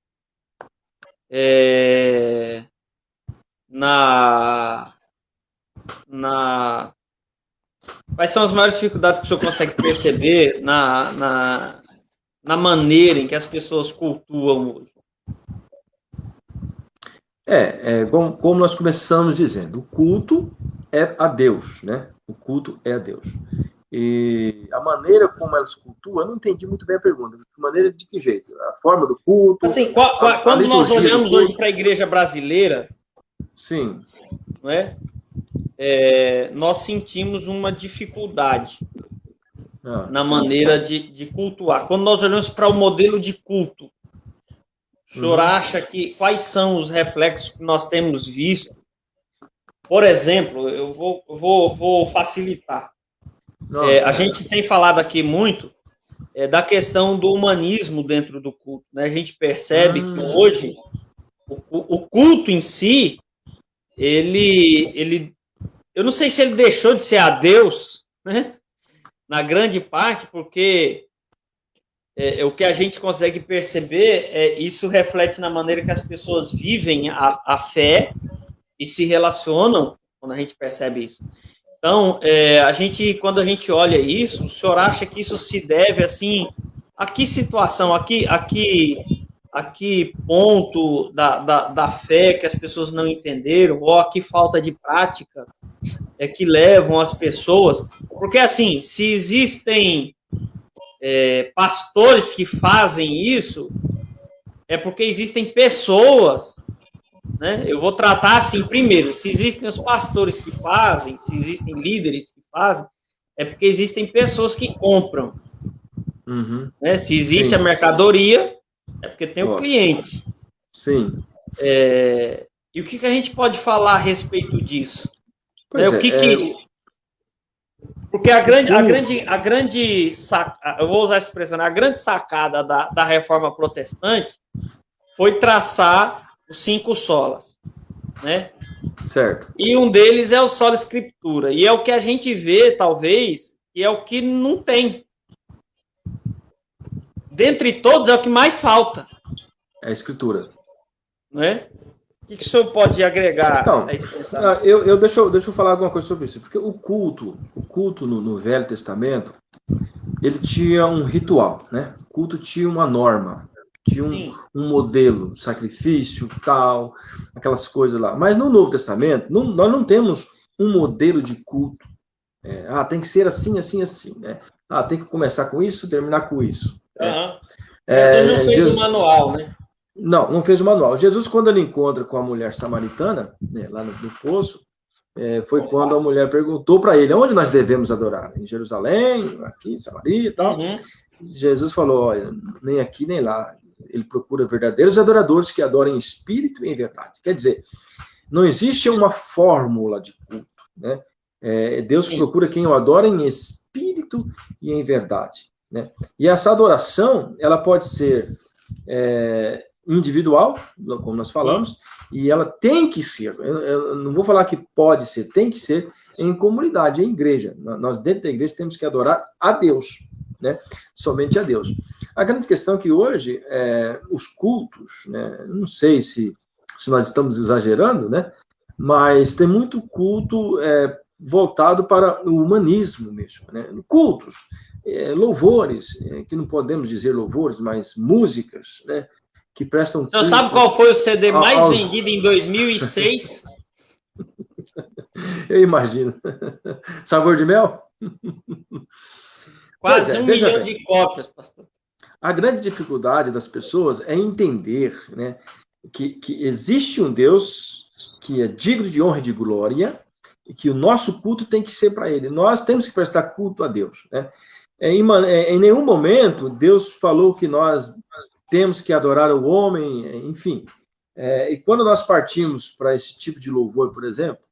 quais são as maiores dificuldades que o senhor consegue perceber na maneira em que as pessoas cultuam hoje? Como nós começamos dizendo, o culto é a Deus, né? O culto é a Deus. E a maneira como elas cultuam, eu não entendi muito bem a pergunta. De maneira de que jeito? A forma do culto? Assim, quando nós olhamos hoje para a igreja brasileira, sim, não é? Nós sentimos uma dificuldade na maneira de cultuar. Quando nós olhamos para o modelo de culto, o senhor acha que quais são os reflexos que nós temos visto? Por exemplo, eu vou facilitar. A gente tem falado aqui muito da questão do humanismo dentro do culto, né? A gente percebe que hoje o culto em si, eu não sei se ele deixou de ser a Deus, né? Na grande parte, porque o que a gente consegue perceber, isso reflete na maneira que as pessoas vivem a fé e se relacionam quando a gente percebe isso. Então, quando a gente olha isso, o senhor acha que isso se deve, assim, a que situação, a que ponto da fé que as pessoas não entenderam, ou a que falta de prática que levam as pessoas? Porque, assim, se existem pastores que fazem isso, é porque existem pessoas, né? Eu vou tratar assim, primeiro, se existem os pastores que fazem, se existem líderes que fazem, é porque existem pessoas que compram. Uhum. Né? Se existe a mercadoria, é porque tem o cliente. Sim. E o que a gente pode falar a respeito disso? Porque eu vou usar essa expressão, a grande sacada da reforma protestante foi traçar os 5 solas, né? Certo. E um deles é o sola escritura, e é o que a gente vê, talvez, e é o que não tem. Dentre todos, é o que mais falta. É a escritura. Não é? O que o senhor pode agregar a esse pensamento? Deixa eu falar alguma coisa sobre isso, porque o culto no Velho Testamento, ele tinha um ritual, né? O culto tinha uma norma, tinha um modelo, sacrifício, tal, aquelas coisas lá. Mas no Novo Testamento, nós não temos um modelo de culto. Tem que ser assim, assim, assim, né? Tem que começar com isso, terminar com isso. Jesus não fez o manual, né? Não fez o manual. Jesus, quando ele encontra com a mulher samaritana, né, lá no poço, foi quando a mulher perguntou para ele, onde nós devemos adorar? Em Jerusalém, aqui em Samaria e tal. Uhum. Jesus falou, olha, nem aqui nem lá. Ele procura verdadeiros adoradores que adorem em espírito e em verdade. Quer dizer, não existe uma fórmula de culto, né? Deus procura quem o adora em espírito e em verdade, né? E essa adoração, ela pode ser individual, como nós falamos, e ela tem que ser, eu não vou falar que pode ser, tem que ser em comunidade, em igreja. Nós, dentro da igreja, temos que adorar a Deus, né? Somente a Deus. A grande questão é que hoje, os cultos, né? Não sei se nós estamos exagerando, né? Mas tem muito culto voltado para o humanismo mesmo, né? Cultos, louvores, que não podemos dizer louvores, mas músicas, né? Que prestam culto. Você sabe qual foi o CD mais vendido em 2006? Eu imagino. Sabor de Mel? Quase 1 milhão de cópias, pastor. A grande dificuldade das pessoas é entender, né, que existe um Deus que é digno de honra e de glória e que o nosso culto tem que ser para ele. Nós temos que prestar culto a Deus, né? Em nenhum momento Deus falou que nós temos que adorar o homem, enfim. E quando nós partimos para esse tipo de louvor, por exemplo,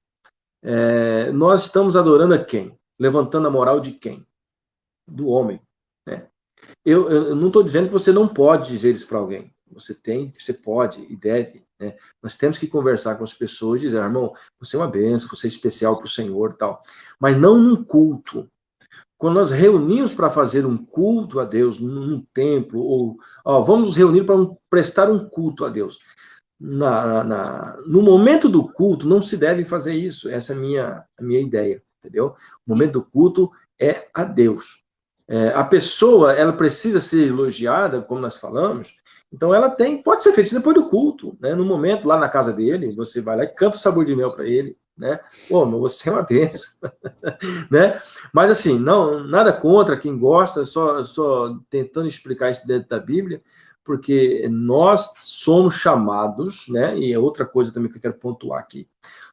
nós estamos adorando a quem? Levantando a moral de quem? Do homem, né? Eu não estou dizendo que você não pode dizer isso para alguém. Você pode e deve, né? Nós temos que conversar com as pessoas e dizer, irmão, você é uma bênção, você é especial para o Senhor e tal. Mas não num culto. Quando nós reunimos para fazer um culto a Deus num templo, ou vamos nos reunir para prestar um culto a Deus. No momento do culto, não se deve fazer isso. Essa é a minha ideia, entendeu? O momento do culto é a Deus. A pessoa, ela precisa ser elogiada, como nós falamos, então ela pode ser feita depois do culto, né? No momento, lá na casa dele, você vai lá e canta o sabor de mel para ele, né? Você é uma bênção, né? Mas assim, nada contra quem gosta, só tentando explicar isso dentro da Bíblia, porque nós somos chamados, né? E é outra coisa também que eu quero pontuar aqui,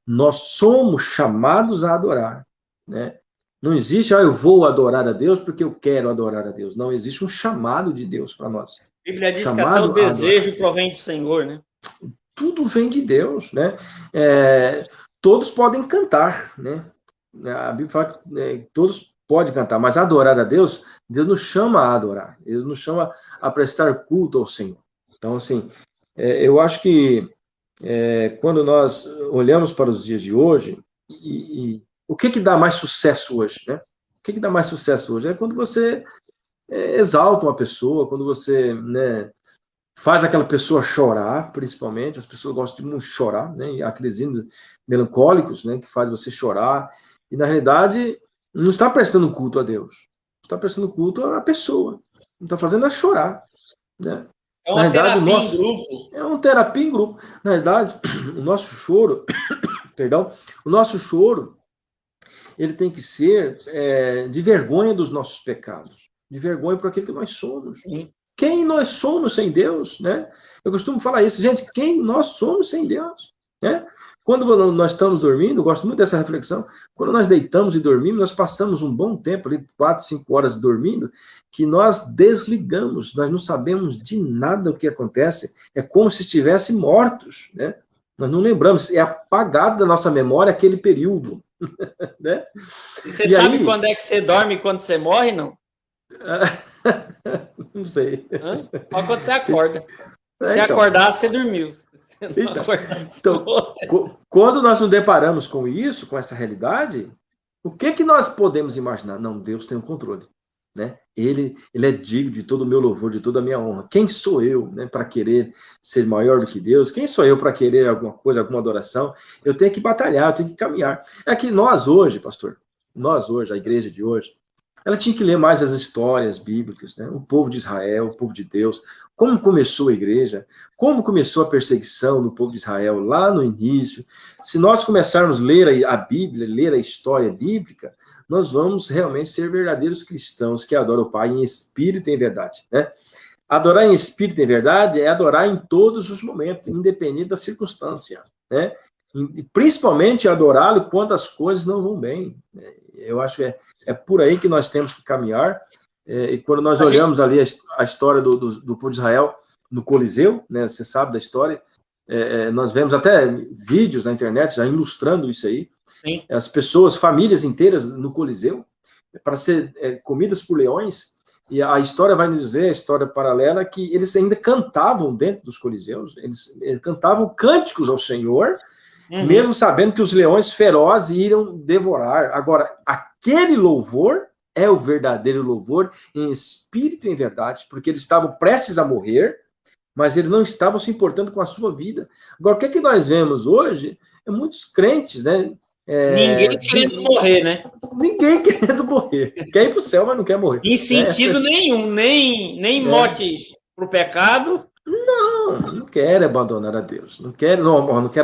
nós somos chamados a adorar, né? Não existe, eu vou adorar a Deus porque eu quero adorar a Deus. Não, existe um chamado de Deus para nós. A Bíblia diz que até o desejo provém do Senhor, né? Tudo vem de Deus, né? Todos podem cantar, né? A Bíblia fala que todos podem cantar, mas adorar a Deus, Deus nos chama a adorar. Ele nos chama a prestar culto ao Senhor. Então, assim, eu acho que quando nós olhamos para os dias de hoje, o que dá mais sucesso hoje, né? O que dá mais sucesso hoje? É quando você exaltam a pessoa, quando você, né, faz aquela pessoa chorar, principalmente, as pessoas gostam de muito chorar, né, aqueles hinos melancólicos, né, que faz você chorar, e na realidade não está prestando culto a Deus, está prestando culto à pessoa, não está fazendo a chorar, né? É uma terapia em grupo. É uma terapia em grupo. Na realidade, o nosso choro, perdão, o nosso choro, ele tem que ser de vergonha dos nossos pecados, de vergonha por aquilo que nós somos. Quem nós somos sem Deus, né? Eu costumo falar isso, gente, quem nós somos sem Deus, né? Quando nós estamos dormindo, eu gosto muito dessa reflexão, quando nós deitamos e dormimos, nós passamos um bom tempo, ali 4, 5 horas dormindo, que nós desligamos, nós não sabemos de nada o que acontece, é como se estivessem mortos, né? Nós não lembramos, é apagado da nossa memória aquele período, né? E você sabe aí, quando é que você dorme e quando você morre, não? Não sei. Só quando você acorda. Se acordar, você dormiu. Então, quando nós nos deparamos com isso, com essa realidade, o que nós podemos imaginar? Não, Deus tem o controle, né? Ele é digno de todo o meu louvor, de toda a minha honra. Quem sou eu, né, para querer ser maior do que Deus? Quem sou eu para querer alguma coisa, alguma adoração? Eu tenho que batalhar, eu tenho que caminhar. É que nós hoje, pastor, a igreja de hoje, ela tinha que ler mais as histórias bíblicas, né? O povo de Israel, o povo de Deus, como começou a igreja, como começou a perseguição do povo de Israel lá no início. Se nós começarmos a ler a Bíblia, ler a história bíblica, nós vamos realmente ser verdadeiros cristãos que adoram o Pai em espírito e em verdade, né? Adorar em espírito e em verdade é adorar em todos os momentos, independente da circunstância, né? E principalmente adorá-lo quando as coisas não vão bem, né? Eu acho que é por aí que nós temos que caminhar. E quando nós olhamos ali a história do povo de Israel no Coliseu, né, você sabe da história, nós vemos até vídeos na internet já ilustrando isso aí. Sim. As pessoas, famílias inteiras no Coliseu, para ser comidas por leões, e a história vai nos dizer, a história paralela, que eles ainda cantavam dentro dos Coliseus, eles cantavam cânticos ao Senhor, mesmo sabendo que os leões ferozes iriam devorar. Agora, aquele louvor é o verdadeiro louvor em espírito e em verdade, porque eles estavam prestes a morrer, mas eles não estavam se importando com a sua vida. Agora, o que nós vemos hoje é muitos crentes, né? Ninguém querendo morrer, né? Ninguém querendo morrer. Quer ir para o céu, mas não quer morrer. Em sentido nenhum, nem morte para o pecado. Não quero abandonar a Deus, não quero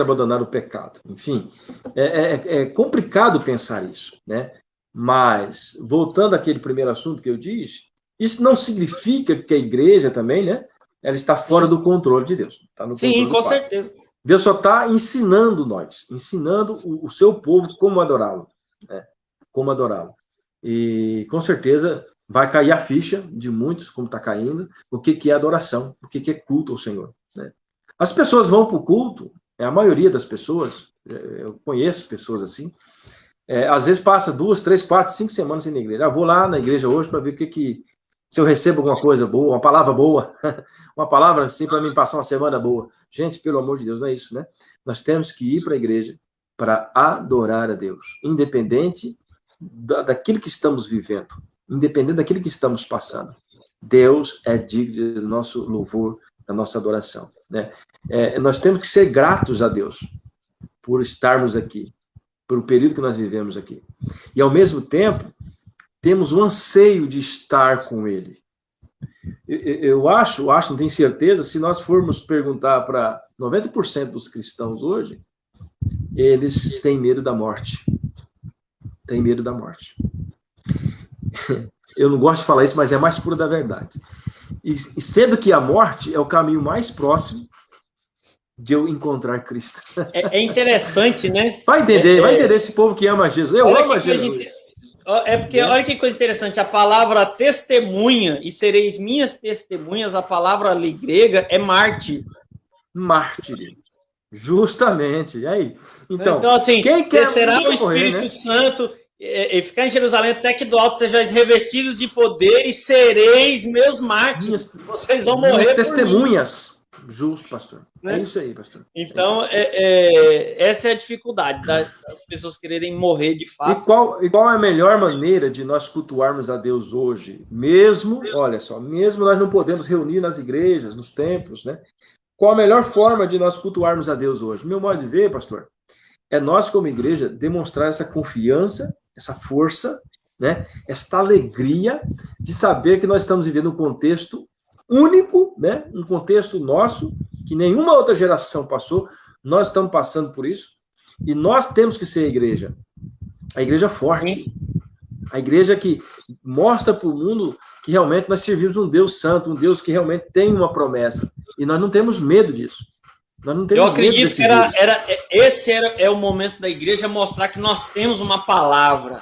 abandonar o pecado. Enfim, é complicado pensar isso, né? Mas, voltando àquele primeiro assunto que eu disse, isso não significa que a igreja também, né? Ela está fora do controle de Deus. Está no controle Sim, com certeza. Deus só está ensinando o seu povo como adorá-lo, né? Como adorá-lo. E, com certeza, vai cair a ficha de muitos, como está caindo, o que é adoração, o que é culto ao Senhor, né? As pessoas vão para o culto, a maioria das pessoas, eu conheço pessoas assim, às vezes passa 2, 3, 4, 5 semanas sem ir na igreja. Vou lá na igreja hoje para ver se eu recebo alguma coisa boa, uma palavra boa, uma palavra assim para mim passar uma semana boa. Gente, pelo amor de Deus, não é isso, né? Nós temos que ir para a igreja para adorar a Deus, independente daquilo que estamos vivendo, independente daquilo que estamos passando. Deus é digno do nosso louvor, da nossa adoração, né? Nós temos que ser gratos a Deus por estarmos aqui, pelo período que nós vivemos aqui. E, ao mesmo tempo, temos o anseio de estar com Ele. Eu acho, não tenho certeza, se nós formos perguntar para 90% dos cristãos hoje, eles têm medo da morte. Têm medo da morte. Eu não gosto de falar isso, mas é mais pura da verdade. E sendo que a morte é o caminho mais próximo de eu encontrar Cristo. É interessante, né? Vai entender esse povo que ama Jesus. Eu amo Jesus. Porque, olha que coisa interessante, a palavra testemunha, e sereis minhas testemunhas, a palavra ali grega é mártir. Mártir. Justamente. E aí? Então assim, quem quer será o Espírito, né, Santo, e ficar em Jerusalém até que do alto sejais revestidos de poder e sereis meus mártires. Vocês vão morrer minhas testemunhas. Justo, pastor. Né? É isso aí, pastor. Então, essa é a dificuldade das pessoas quererem morrer de fato. E qual é a melhor maneira de nós cultuarmos a Deus hoje? Mesmo, olha só, mesmo nós não podemos reunir nas igrejas, nos templos, né? Qual a melhor forma de nós cultuarmos a Deus hoje? Meu modo de ver, pastor, é nós, como igreja, demonstrar essa confiança, essa força, né? Esta alegria de saber que nós estamos vivendo um contexto único, né? Um contexto nosso, que nenhuma outra geração passou, nós estamos passando por isso, e nós temos que ser a igreja forte, a igreja que mostra para o mundo que realmente nós servimos um Deus santo, um Deus que realmente tem uma promessa, e nós não temos medo disso. Nós não temos Eu acredito que esse é o momento da igreja mostrar que nós temos uma palavra.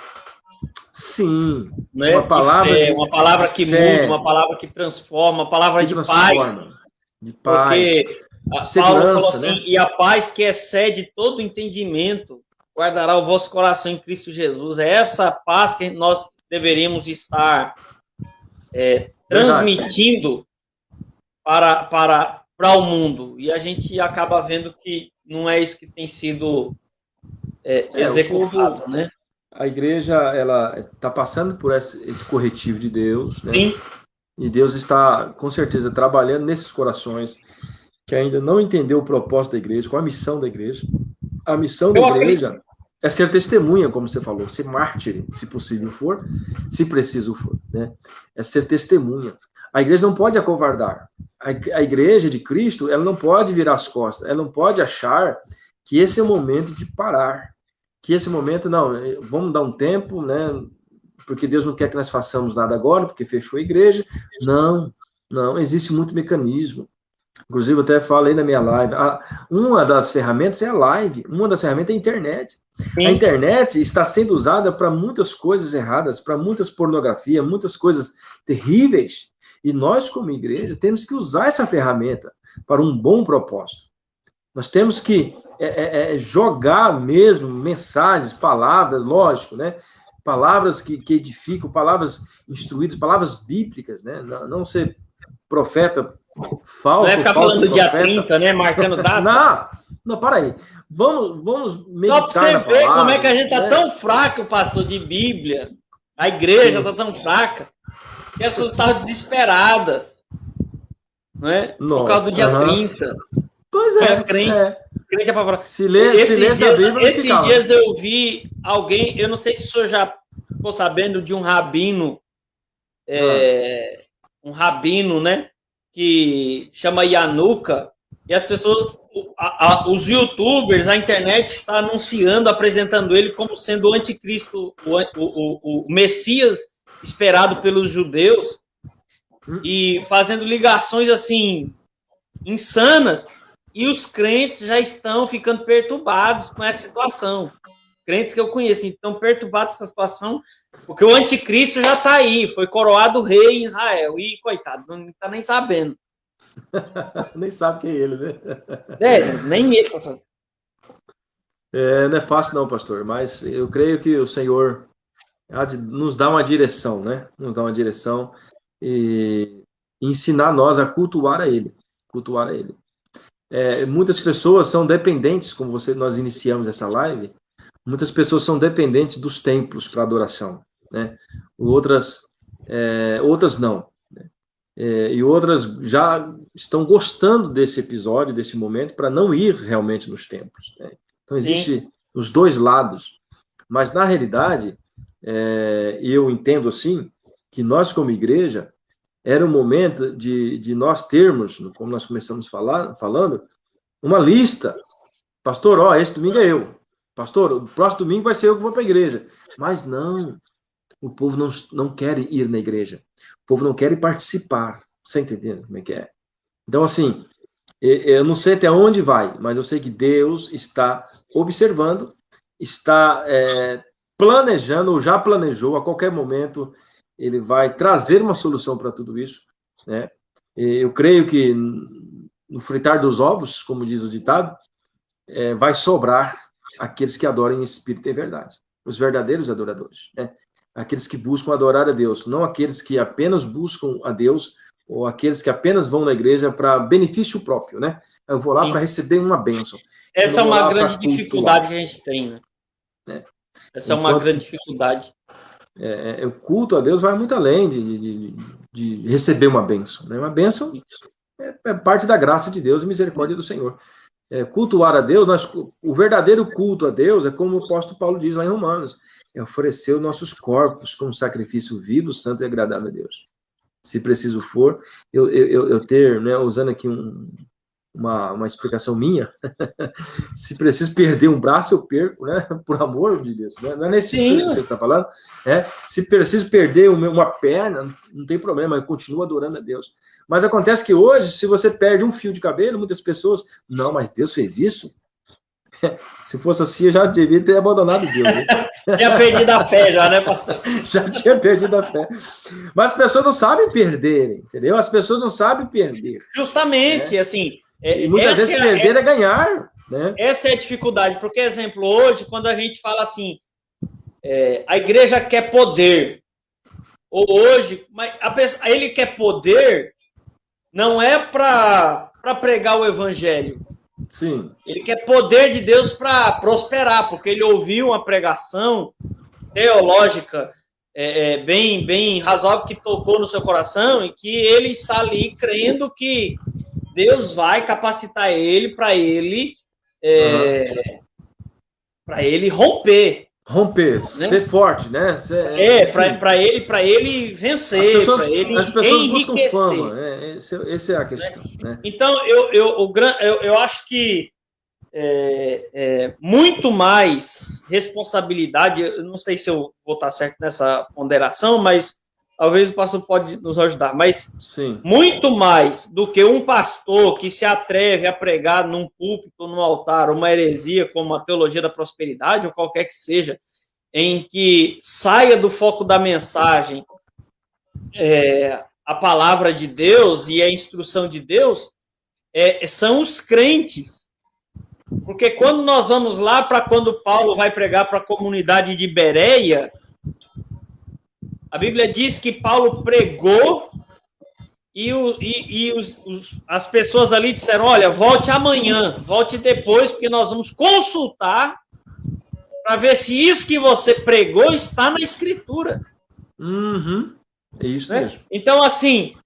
Sim, né? Uma palavra que muda, uma palavra que transforma, uma palavra de paz. De paz. Porque Paulo falou assim, né? E a paz que excede todo entendimento guardará o vosso coração em Cristo Jesus. É essa paz que nós deveríamos estar transmitindo para o mundo. E a gente acaba vendo que não é isso que tem sido executado, né? A igreja, ela está passando por esse corretivo de Deus, né? Sim. E Deus está, com certeza, trabalhando nesses corações que ainda não entendeu o propósito da igreja, qual a missão da igreja. A missão da igreja é ser testemunha, como você falou, ser mártir, se possível for, se preciso for, né? É ser testemunha. A igreja não pode acovardar. A igreja de Cristo, ela não pode virar as costas, ela não pode achar que esse é o momento de parar, que esse momento, não, vamos dar um tempo, né? Porque Deus não quer que nós façamos nada agora, porque fechou a igreja. Não, existe muito mecanismo. Inclusive, eu até falei na minha live, uma das ferramentas é a live, uma das ferramentas é a internet. Sim. A internet está sendo usada para muitas coisas erradas, para muitas pornografia, muitas coisas terríveis, e nós, como igreja, temos que usar essa ferramenta para um bom propósito. Nós temos que jogar mesmo mensagens, palavras, lógico, né? Palavras que edificam, palavras instruídas, palavras bíblicas, né? Não ser profeta falso. Não é ficar falando do dia 30, né? Marcando data. Não, para aí. Vamos meditar. Só para você ver palavra, como é que a gente está tão fraco, pastor, de Bíblia. A igreja está tão fraca que as pessoas estavam desesperadas. Não é? Por causa do dia 30. Pois é. Crente é para se lê a Bíblia, esses dias eu vi alguém, eu não sei se o senhor já ficou sabendo de um rabino, um rabino, né, que chama Yanuka, e as pessoas, os youtubers, a internet está anunciando, apresentando ele como sendo o anticristo, o Messias esperado pelos judeus, e fazendo ligações assim insanas. E os crentes já estão ficando perturbados com essa situação. Crentes que eu conheço estão perturbados com essa situação, porque o anticristo já está aí, foi coroado rei em Israel. E, coitado, não está nem sabendo. Nem sabe quem é ele, né? Nem ele, pastor. Não é fácil não, pastor, mas eu creio que o Senhor há de nos dá uma direção, né? Nos dá uma direção e ensinar nós a cultuar a Ele. Cultuar a Ele. Muitas pessoas são dependentes, como nós iniciamos essa live, muitas pessoas são dependentes dos templos para adoração, né? Outras não, né? E outras já estão gostando desse episódio, desse momento, para não ir realmente nos templos, né? Então existe os dois lados, mas na realidade eu entendo assim que nós como igreja era o momento de nós termos, como nós começamos falando, uma lista. Pastor, esse domingo é eu. Pastor, o próximo domingo vai ser eu que vou para a igreja. Mas não, o povo não quer ir na igreja. O povo não quer participar. Você entendendo como é que é? Então, assim, eu não sei até onde vai, mas eu sei que Deus está observando, está planejando, ou já planejou, a qualquer momento Ele vai trazer uma solução para tudo isso, né? Eu creio que no fritar dos ovos, como diz o ditado, vai sobrar aqueles que adoram em espírito e verdade. Os verdadeiros adoradores, né? Aqueles que buscam adorar a Deus, não aqueles que apenas buscam a Deus ou aqueles que apenas vão na igreja para benefício próprio, né? Eu vou lá para receber uma bênção. Essa é uma grande dificuldade que a gente tem, né? Essa é uma grande dificuldade. O culto a Deus vai muito além de receber uma bênção, né? Uma bênção é parte da graça de Deus e misericórdia do Senhor. Cultuar a Deus, o verdadeiro culto a Deus é como o apóstolo Paulo diz lá em Romanos, é oferecer os nossos corpos como sacrifício vivo, santo e agradável a Deus. Se preciso for, eu ter, né, usando aqui uma explicação minha, se preciso perder um braço, eu perco, né? Por amor de Deus. Né? Não é nesse sentido que você está falando. Se preciso perder uma perna, não tem problema, eu continuo adorando a Deus. Mas acontece que hoje, se você perde um fio de cabelo, muitas pessoas, não, mas Deus fez isso? Se fosse assim, eu já devia ter abandonado Deus. Né? Tinha perdido a fé já, né, pastor? Já tinha perdido a fé. Mas as pessoas não sabem perder, entendeu? As pessoas não sabem perder. Justamente, assim... E muitas vezes perder é ganhar. Né? Essa é a dificuldade, porque, exemplo, hoje, quando a gente fala assim, a igreja quer poder, ou hoje, mas ele quer poder, não é para pregar o evangelho. Sim. Ele quer poder de Deus para prosperar, porque ele ouviu uma pregação teológica bem razoável que tocou no seu coração e que ele está ali crendo que Deus vai capacitar ele para ele romper. Romper, né? Ser forte, né? Para ele vencer, as pessoas buscam fama, essa é a questão. Né? Então, eu acho que muito mais responsabilidade, eu não sei se eu vou estar certo nessa ponderação, mas talvez o pastor pode nos ajudar, mas sim, muito mais do que um pastor que se atreve a pregar num púlpito, num altar, uma heresia como a teologia da prosperidade ou qualquer que seja, em que saia do foco da mensagem a palavra de Deus e a instrução de Deus, são os crentes. Porque quando nós vamos lá para quando Paulo vai pregar para a comunidade de Bereia, a Bíblia diz que Paulo pregou e as pessoas dali disseram, olha, volte amanhã, volte depois, porque nós vamos consultar para ver se isso que você pregou está na Escritura. É isso né? mesmo. Então, assim,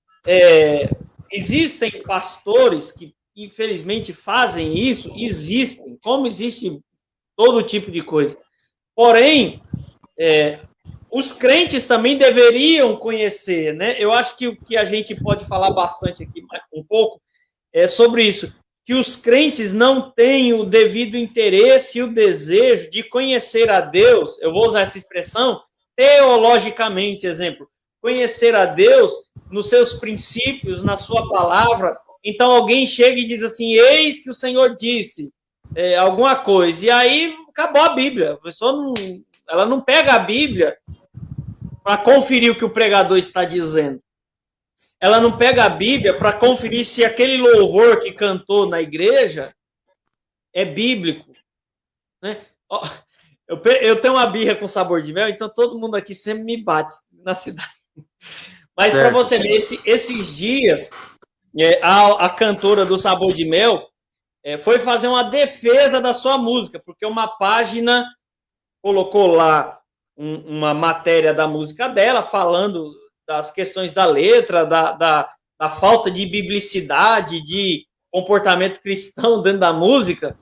existem pastores que, infelizmente, fazem isso, existem, como existe todo tipo de coisa. Porém, os crentes também deveriam conhecer, né? Eu acho que o que a gente pode falar bastante aqui, um pouco, é sobre isso, que os crentes não têm o devido interesse e o desejo de conhecer a Deus, eu vou usar essa expressão, teologicamente, exemplo, conhecer a Deus nos seus princípios, na sua palavra. Então alguém chega e diz assim, eis que o Senhor disse alguma coisa, e aí acabou a Bíblia, a pessoa ela não pega a Bíblia para conferir o que o pregador está dizendo. Ela não pega a Bíblia para conferir se aquele louvor que cantou na igreja é bíblico. Né? Eu tenho uma birra com sabor de mel, então todo mundo aqui sempre me bate na cidade. Mas para você ver, esses dias, a cantora do Sabor de Mel foi fazer uma defesa da sua música, porque uma página colocou lá uma matéria da música dela, falando das questões da letra, da falta de biblicidade, de comportamento cristão dentro da música.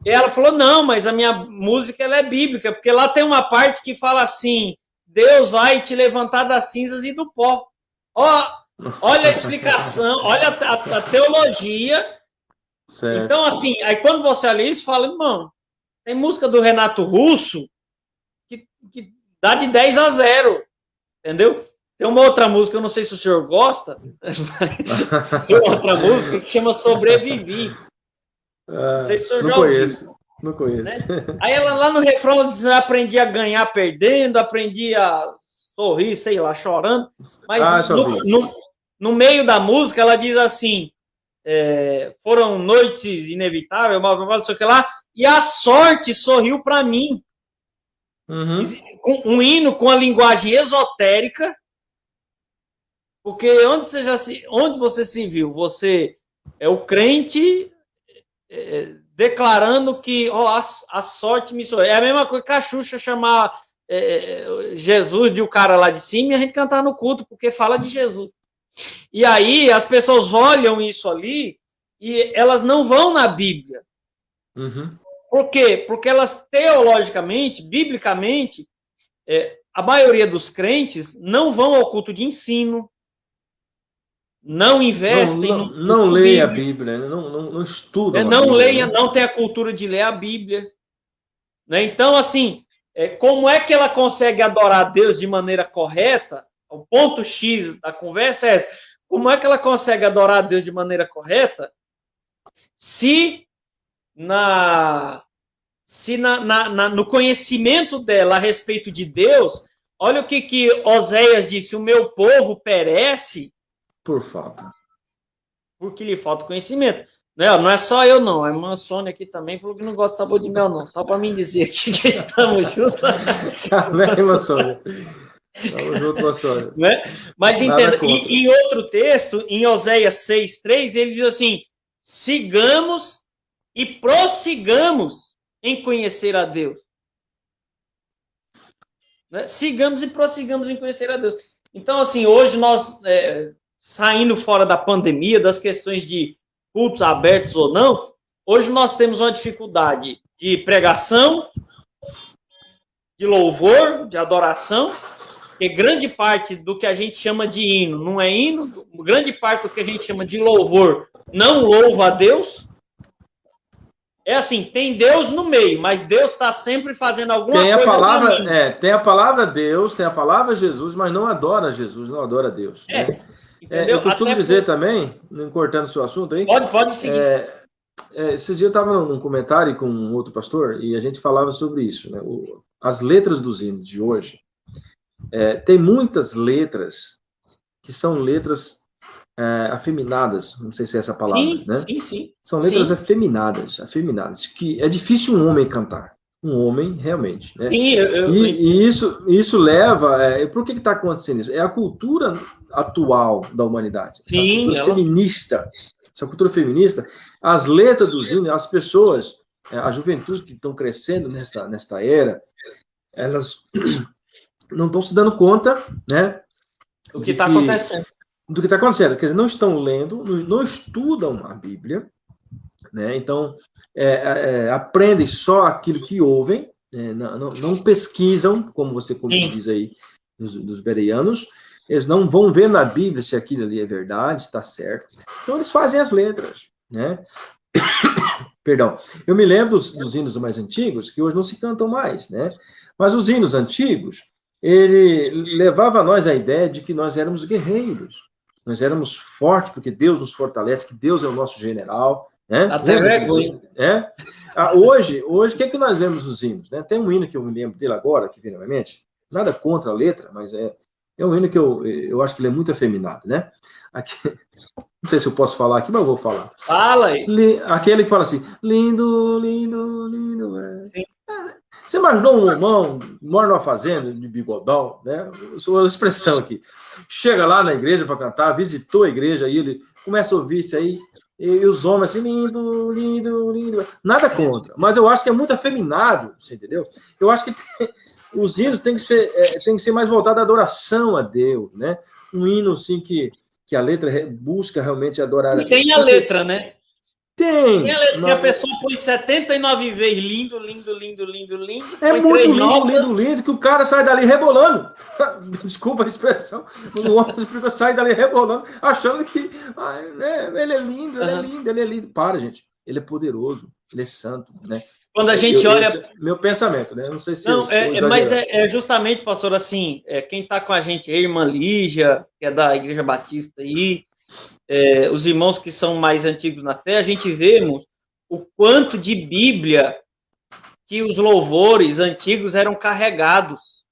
E ela falou, não, mas a minha música ela é bíblica, porque lá tem uma parte que fala assim, Deus vai te levantar das cinzas e do pó. Olha a explicação, olha a teologia. Certo. Então, assim, aí quando você olha isso, fala, irmão, tem música do Renato Russo que dá de 10-0, entendeu? Tem uma outra música, eu não sei se o senhor gosta, tem outra música que chama Sobrevivi. Não sei se o senhor já ouviu. Não conheço. Né? Aí ela lá no refrão ela diz, aprendi a ganhar perdendo, aprendi a sorrir, sei lá, chorando. Mas no meio da música ela diz assim, foram noites inevitáveis, não sei o que lá, e a sorte sorriu para mim. Um hino com a linguagem esotérica, Porque onde você se viu? Você é o crente declarando que a sorte me sorriu. É a mesma coisa que a Xuxa chamar Jesus de o cara lá de cima e a gente cantar no culto, porque fala de Jesus. E aí as pessoas olham isso ali e elas não vão na Bíblia. Uhum. Por quê? Porque elas teologicamente, biblicamente, a maioria dos crentes não vão ao culto de ensino, não investem, não leem a Bíblia, não estudam. Não leem, não tem a cultura de ler a Bíblia. Né? Então, assim, como é que ela consegue adorar a Deus de maneira correta? O ponto X da conversa é esse. Como é que ela consegue adorar a Deus de maneira correta se no conhecimento dela a respeito de Deus, olha o que Oséias disse: o meu povo perece por falta. Porque lhe falta conhecimento. Não é só eu, não. A irmã Sônia aqui também falou que não gosta de sabor de mel, não. Só para mim dizer aqui que estamos juntos. Amém, irmã Sônia. Estamos juntos, irmã Sônia. Né? Mas entenda, em outro texto, em Oséias 6:3, ele diz assim: sigamos e prossigamos em conhecer a Deus. Né? Sigamos e prossigamos em conhecer a Deus. Então, assim, hoje nós, saindo fora da pandemia, das questões de cultos abertos ou não, hoje nós temos uma dificuldade de pregação, de louvor, de adoração, porque grande parte do que a gente chama de hino não é hino, grande parte do que a gente chama de louvor não louva a Deus. É assim, tem Deus no meio, mas Deus está sempre fazendo alguma coisa. Tem a palavra Deus, tem a palavra Jesus, mas não adora Jesus, não adora Deus. Né? Eu costumo dizer também, não cortando o seu assunto aí. Pode seguir. Esse dia eu estava num comentário com um outro pastor e a gente falava sobre isso. Né? As letras dos hinos de hoje, tem muitas letras que são letras afeminadas, não sei se é essa palavra, sim, né? Sim. São letras afeminadas, que é difícil um homem cantar. Um homem, realmente. Né? Sim, e isso leva... por que está acontecendo isso? É a cultura atual da humanidade. Essa cultura feminista, as letras dos hinos, as pessoas, a juventude que estão crescendo nesta era, elas não estão se dando conta, né? Do que está acontecendo. Do que está acontecendo. Quer dizer, não estão lendo, não estudam a Bíblia, né? Então, aprendem só aquilo que ouvem, não pesquisam, como você diz aí, dos bereanos, eles não vão ver na Bíblia se aquilo ali é verdade, se está certo. Então, eles fazem as letras, né? Perdão. Eu me lembro dos hinos mais antigos, que hoje não se cantam mais, né? Mas os hinos antigos, ele levava a nós a ideia de que nós éramos guerreiros, nós éramos fortes, porque Deus nos fortalece, que Deus é o nosso general, né? Até vergonha. Hoje, o que é que nós vemos nos hinos? Né? Tem um hino que eu me lembro dele agora, que vem na minha mente, nada contra a letra, mas é um hino que eu acho que ele é muito afeminado, né? Aqui, não sei se eu posso falar aqui, mas eu vou falar. Fala aí. Aquele que fala assim, lindo, lindo, lindo. Sim. Você imaginou um irmão, mora numa fazenda de bigodão, né? Sua expressão aqui. Chega lá na igreja para cantar, visitou a igreja, aí ele começa a ouvir isso aí, e os homens assim, lindo, lindo, lindo. Nada contra, mas eu acho que é muito afeminado, você entendeu? Eu acho que os hinos tem que ser mais voltado à adoração a Deus, né? Um hino assim que a letra busca realmente adorar a Deus. E tem a letra, né? Tem a letra que a pessoa põe 79 vezes lindo, lindo, lindo, lindo, lindo. É muito lindo, lindo, lindo, que o cara sai dali rebolando. Desculpa a expressão. O homem sai dali rebolando, achando que ele é lindo, ele é lindo, ele é lindo. Para, gente. Ele é poderoso, ele é santo, né? Quando a gente olha... Meu pensamento, né? Não sei se... Não, mas justamente, pastor, assim, quem está com a gente é a irmã Lígia, que é da Igreja Batista aí, os irmãos que são mais antigos na fé, a gente vê o quanto de Bíblia que os louvores antigos eram carregados.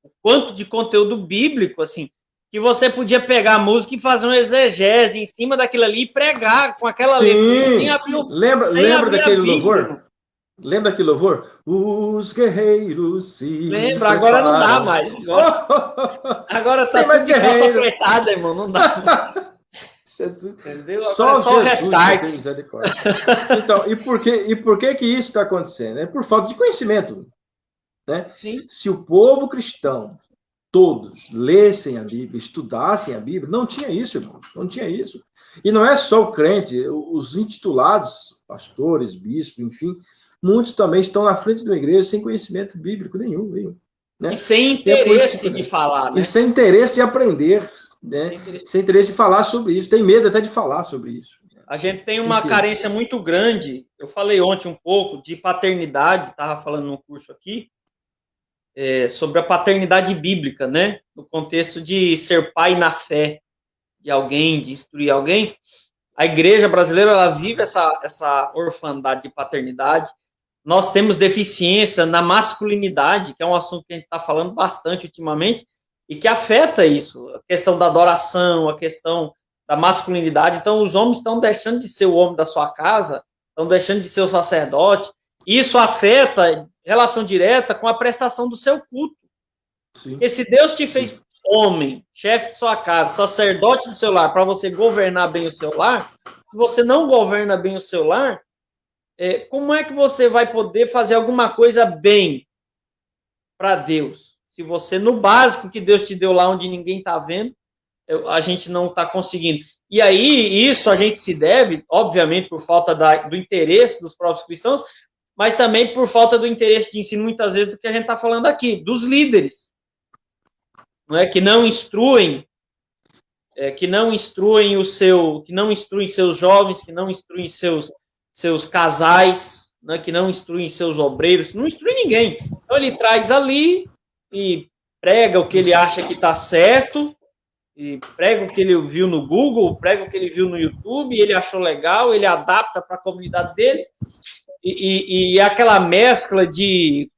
O quanto de conteúdo bíblico, assim, que você podia pegar a música e fazer uma exegese em cima daquilo ali e pregar com aquela letra. Lembra daquele louvor? Lembra aquele louvor? Os guerreiros se Lembra, agora não dá mais. Agora tá tudo de calça apertada, irmão, não dá. Jesus. Entendeu? Só o Jesus restart. tem misericórdia. Então, e por que isso está acontecendo? É por falta de conhecimento. Né? Sim. Se o povo cristão, todos, lessem a Bíblia, estudassem a Bíblia, não tinha isso, irmão. Não tinha isso. E não é só o crente, os intitulados, pastores, bispos, enfim, muitos também estão na frente de uma igreja sem conhecimento bíblico nenhum. Né? E sem interesse de falar, né? E sem interesse de aprender, né? Sem interesse de falar sobre isso. Tem medo até de falar sobre isso. A gente tem uma carência muito grande. Eu falei ontem um pouco de paternidade, estava falando no curso aqui, sobre a paternidade bíblica, né? No contexto de ser pai na fé de alguém, de instruir alguém. A igreja brasileira, ela vive essa orfandade de paternidade. Nós temos deficiência na masculinidade, que é um assunto que a gente está falando bastante ultimamente, e que afeta isso, a questão da adoração, a questão da masculinidade. Então, os homens estão deixando de ser o homem da sua casa, estão deixando de ser o sacerdote. Isso afeta relação direta com a prestação do seu culto. Sim. Porque se Deus te fez homem, chefe de sua casa, sacerdote do seu lar, para você governar bem o seu lar, se você não governa bem o seu lar, como é que você vai poder fazer alguma coisa bem para Deus? Se você, no básico que Deus te deu lá onde ninguém está vendo, a gente não está conseguindo. E aí, isso a gente se deve, obviamente, por falta do interesse dos próprios cristãos, mas também por falta do interesse de ensino, muitas vezes, do que a gente está falando aqui, dos líderes, não é? Que não instruem, que não instruem seus jovens, que não instruem seus casais, né, que não instruem seus obreiros, que não instrui ninguém. Então ele traz ali e prega o que ele acha que está certo, e prega o que ele viu no Google, prega o que ele viu no YouTube, ele achou legal, ele adapta para a comunidade dele, e aquela mescla de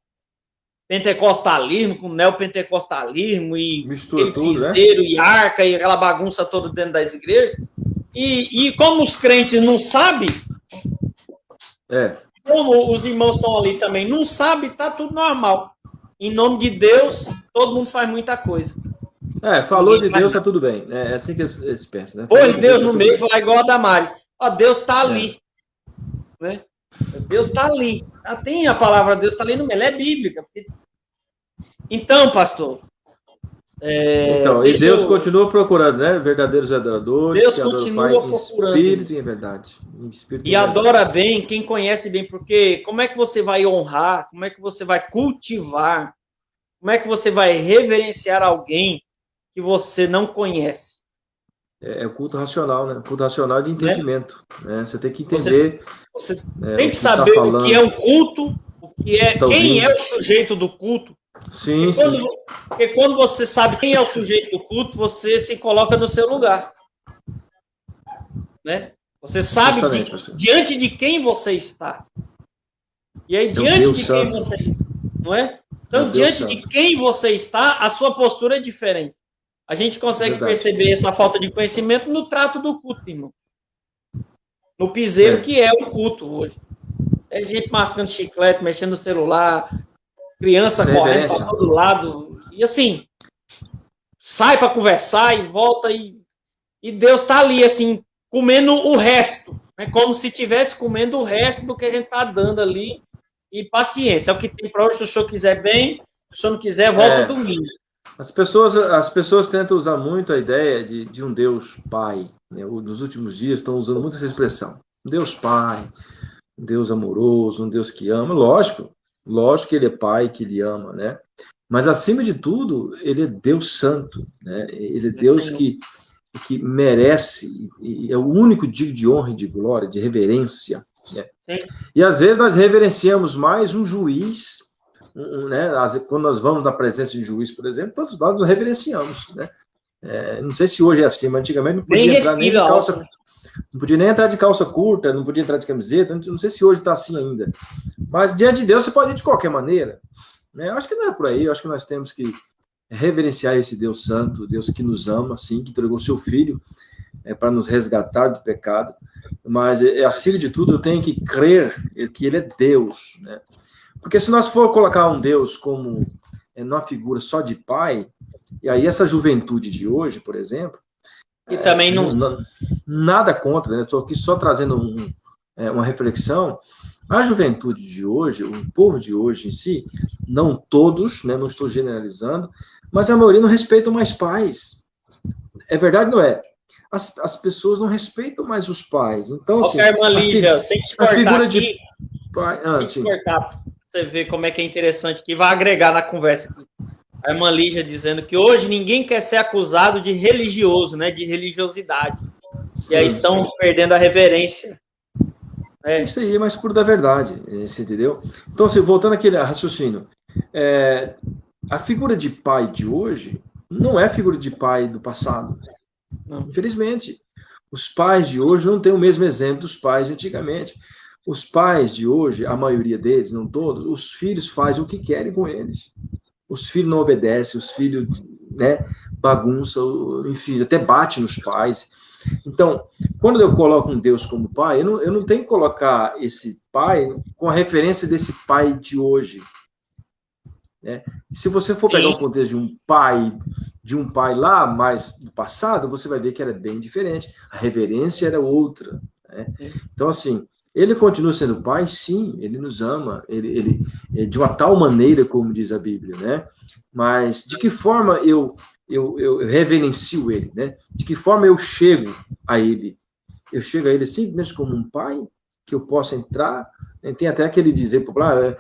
pentecostalismo com neopentecostalismo, e mistura tudo, né? E arca, e aquela bagunça toda dentro das igrejas, e como os crentes não sabem, como os irmãos estão ali também não sabem, tá tudo normal. Em nome de Deus, todo mundo faz muita coisa. Falou de Deus, tá tudo bem. É assim que eles pensam, né? Põe Deus no meio, falar igual a Damares. Ó, Deus tá ali. Né? Deus tá ali. Tem a palavra Deus tá ali no meio, ela é bíblica. Então, pastor. E Deus continua procurando, né? Verdadeiros adoradores. Deus continua procurando. Em espírito e em verdade. E adora bem quem conhece bem, porque como é que você vai honrar, como é que você vai cultivar, como é que você vai reverenciar alguém que você não conhece? É o culto racional, né? O culto racional de entendimento. Né? Você tem que entender. Você tem que saber o que é o culto, quem é o sujeito do culto. Sim, porque quando você sabe quem é o sujeito do culto, você se coloca no seu lugar. Né? Você sabe diante de quem você está. E aí, diante de quem você está, não é? Então, diante de quem você está, a sua postura é diferente. A gente consegue perceber essa falta de conhecimento no trato do culto, irmão. No piseiro que é o culto hoje. É gente mascando chiclete, mexendo no celular, criança correndo para todo lado. E assim, sai para conversar e volta e Deus está ali, assim, comendo o resto. É como se estivesse comendo o resto do que a gente está dando ali. E paciência, é o que tem para hoje. Se o senhor quiser bem, se o senhor não quiser, volta domingo. As pessoas tentam usar muito a ideia de um Deus Pai. Né? Nos últimos dias estão usando muito essa expressão. Um Deus Pai, um Deus amoroso, um Deus que ama. Lógico que ele é Pai, que ele ama, né? Mas, acima de tudo, ele é Deus Santo. Né? Ele é Deus que merece, e é o único digno de honra e de glória, de reverência. Né? E, às vezes, nós reverenciamos mais um juiz, né? Quando nós vamos na presença de um juiz, por exemplo, todos nós nos reverenciamos. Né? Não sei se hoje é assim, mas antigamente não podia entrar nem de calça... Não podia nem entrar de calça curta, não podia entrar de camiseta, não sei se hoje está assim ainda. Mas, diante de Deus, você pode ir de qualquer maneira. Né? Eu acho que não é por aí, eu acho que nós temos que reverenciar esse Deus Santo, Deus que nos ama, sim, que entregou seu Filho para nos resgatar do pecado. mas acima de tudo eu tenho que crer que ele é Deus, né? Porque se nós for colocar um Deus como numa figura só de pai, e aí essa juventude de hoje, por exemplo, e também nada contra, né? Estou aqui só trazendo uma reflexão. A juventude de hoje, o povo de hoje em si, não todos, né? Não estou generalizando, mas a maioria não respeitam mais pais. É verdade, não é? As pessoas não respeitam mais os pais. Então, assim, irmã Lígia, sem te cortar figura aqui, de pai, sem te cortar, você vê como é que é interessante, que vai agregar na conversa aqui. A irmã Lígia dizendo que hoje ninguém quer ser acusado de religioso, né, de religiosidade. Sim. E aí estão perdendo a reverência. Né? Isso aí é mais puro da verdade, você entendeu? Então, assim, voltando àquele raciocínio, a figura de pai de hoje não é a figura de pai do passado. Não. Infelizmente, os pais de hoje não têm o mesmo exemplo dos pais de antigamente. Os pais de hoje, a maioria deles, não todos, os filhos fazem o que querem com eles. Os filhos não obedecem, os filhos, né, bagunçam, enfim, até batem nos pais. Então, quando eu coloco um Deus como pai, eu não tenho que colocar esse pai com a referência desse pai de hoje. Né? Se você for pegar o contexto de um pai lá mais do passado, você vai ver que era bem diferente. A reverência era outra. Né? Então, assim, ele continua sendo pai, sim, ele nos ama, ele de uma tal maneira, como diz a Bíblia, né? Mas de que forma eu reverencio ele, né? De que forma eu chego a ele? Eu chego a ele simplesmente como um pai, que eu possa entrar. Tem até aquele dizer popular,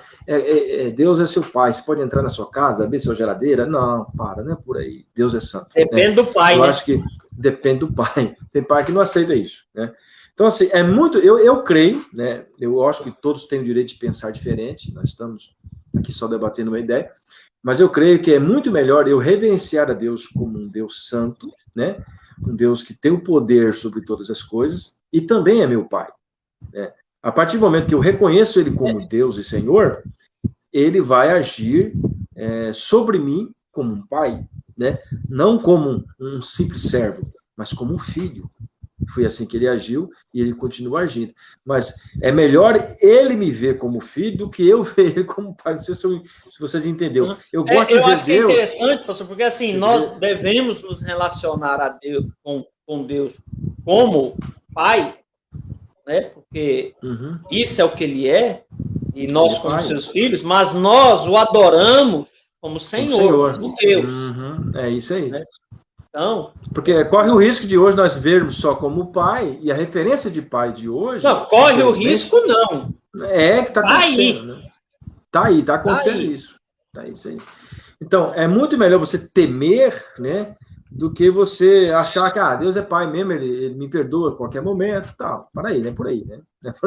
Deus é seu pai, você pode entrar na sua casa, abrir sua geladeira? Não é por aí. Deus é santo. Depende do pai, eu acho que depende do pai. Tem pai que não aceita isso, né? Então, assim, é muito... Eu creio, né? Eu acho que todos têm o direito de pensar diferente, nós estamos aqui só debatendo uma ideia, mas eu creio que é muito melhor eu reverenciar a Deus como um Deus santo, né? Um Deus que tem o poder sobre todas as coisas, e também é meu pai, né? A partir do momento que eu reconheço ele como Deus e Senhor, ele vai agir sobre mim como um pai, né? Não como um simples servo, mas como um filho. Foi assim que ele agiu e ele continua agindo. Mas é melhor ele me ver como filho do que eu ver ele como pai. Não sei se vocês entenderam. Eu gosto de ver acho que Deus. É interessante, pastor, porque assim, nós devemos nos relacionar a Deus, com Deus como pai, né? Porque isso é o que ele é, e nós como seus filhos, mas nós o adoramos como Senhor, como Deus. É isso aí. Né? Então, porque corre o risco de hoje nós vermos só como pai, e a referência de pai de hoje... Não, corre o risco não. É que está acontecendo, né? Está acontecendo isso. Tá isso aí. Então, é muito melhor você temer, né, do que você achar que Deus é pai mesmo, ele me perdoa a qualquer momento, tal. Para aí, não é por aí, né?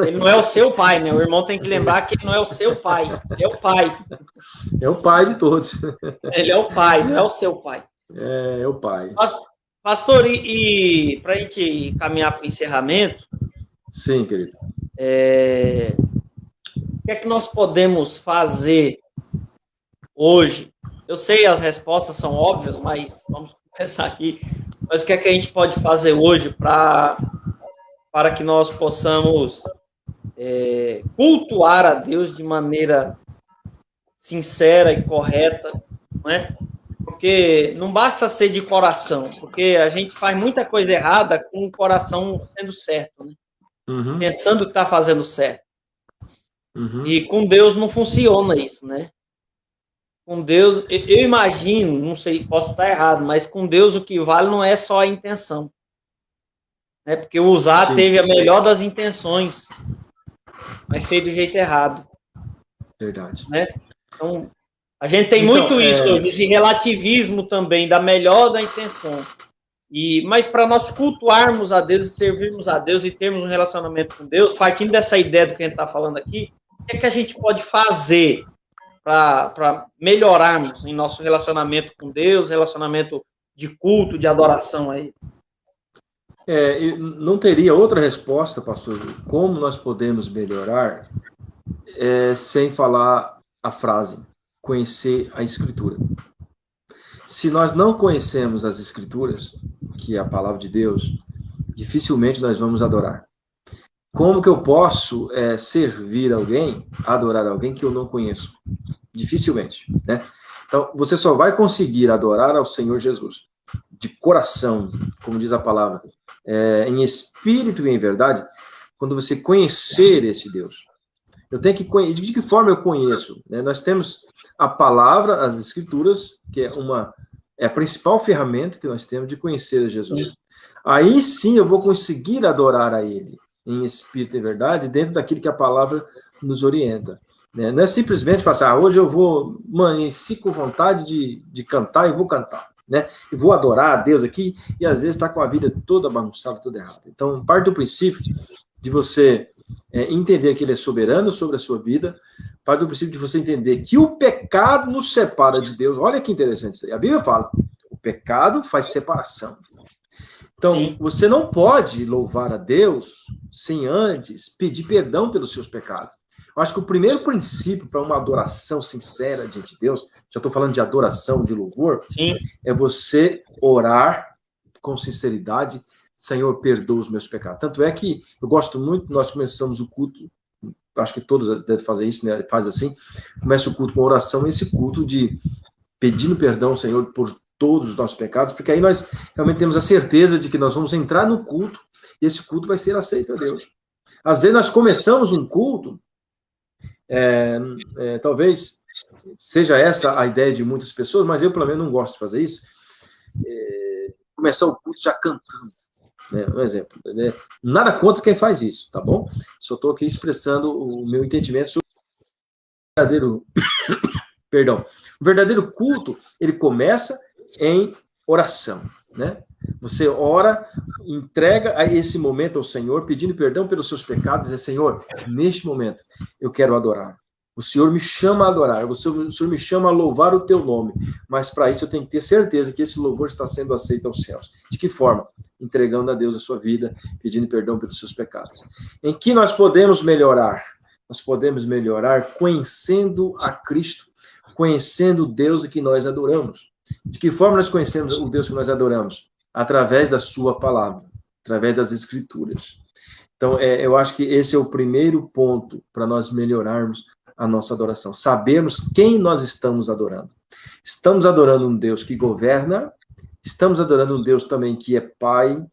Ele não é o seu pai, né? O irmão tem que lembrar que ele não é o seu pai, é o pai. É o pai de todos. Ele é o pai, não é o seu pai. É o pai. Pastor, e para a gente caminhar para o encerramento... Sim, querido. O que é que nós podemos fazer hoje? Eu sei, as respostas são óbvias, mas vamos começar aqui. Mas o que é que a gente pode fazer hoje para que nós possamos cultuar a Deus de maneira sincera e correta, não é? Porque não basta ser de coração, porque a gente faz muita coisa errada com o coração sendo certo, né? Pensando que está fazendo certo. E com Deus não funciona isso, né? Com Deus, eu imagino, não sei, posso estar errado, mas com Deus o que vale não é só a intenção. Né? Porque o Uzá teve a melhor das intenções, mas fez do jeito errado. Verdade. Né? Então, a gente tem muito isso hoje, esse relativismo também, da melhor da intenção. Mas para nós cultuarmos a Deus e servirmos a Deus e termos um relacionamento com Deus, partindo dessa ideia do que a gente está falando aqui, o que é que a gente pode fazer para melhorarmos em nosso relacionamento com Deus, relacionamento de culto, de adoração a Ele? Não teria outra resposta, pastor, como nós podemos melhorar sem falar a frase, conhecer a Escritura. Se nós não conhecemos as Escrituras, que é a palavra de Deus, dificilmente nós vamos adorar. Como que eu posso servir alguém, adorar alguém que eu não conheço? Dificilmente, né? Então, você só vai conseguir adorar ao Senhor Jesus de coração, como diz a palavra, em espírito e em verdade, quando você conhecer esse Deus. Eu tenho que conhecer. De que forma eu conheço? Né? Nós temos a palavra, as escrituras, que é a principal ferramenta que nós temos de conhecer a Jesus. Aí sim eu vou conseguir adorar a Ele em espírito e verdade, dentro daquilo que a palavra nos orienta. Né? Não é simplesmente falar assim, hoje eu vou, amanheci com vontade de cantar e vou cantar. Né? E vou adorar a Deus aqui, e às vezes está com a vida toda bagunçada, toda errada. Então, parte do princípio de você entender que Ele é soberano sobre a sua vida, parte do princípio de você entender que o pecado nos separa de Deus. Olha que interessante isso aí. A Bíblia fala, o pecado faz separação. Então, você não pode louvar a Deus sem antes pedir perdão pelos seus pecados. Eu acho que o primeiro princípio para uma adoração sincera diante de Deus, já estou falando de adoração, de louvor, é você orar com sinceridade, Senhor, perdoa os meus pecados. Tanto é que eu gosto muito, nós começamos o culto, acho que todos devem fazer isso, né? Faz assim, começa o culto com oração, esse culto de pedindo perdão, Senhor, por todos os nossos pecados, porque aí nós realmente temos a certeza de que nós vamos entrar no culto, e esse culto vai ser aceito a Deus. Às vezes nós começamos um culto, talvez seja essa a ideia de muitas pessoas, mas eu pelo menos não gosto de fazer isso, começar o culto já cantando, né? Um exemplo, né? Nada contra quem faz isso, tá bom? Só estou aqui expressando o meu entendimento sobre o verdadeiro perdão. O verdadeiro culto, ele começa em oração, né? Você ora, entrega a esse momento ao Senhor, pedindo perdão pelos seus pecados, e Senhor, neste momento, eu quero adorar. O Senhor me chama a adorar, o Senhor me chama a louvar o teu nome, mas para isso eu tenho que ter certeza que esse louvor está sendo aceito aos céus. De que forma? Entregando a Deus a sua vida, pedindo perdão pelos seus pecados. Em que nós podemos melhorar? Nós podemos melhorar conhecendo a Cristo, conhecendo o Deus que nós adoramos. De que forma nós conhecemos o Deus que nós adoramos? Através da sua palavra, através das escrituras. Então, eu acho que esse é o primeiro ponto para nós melhorarmos a nossa adoração. Sabermos quem nós estamos adorando. Estamos adorando um Deus que governa, estamos adorando um Deus também que é Pai,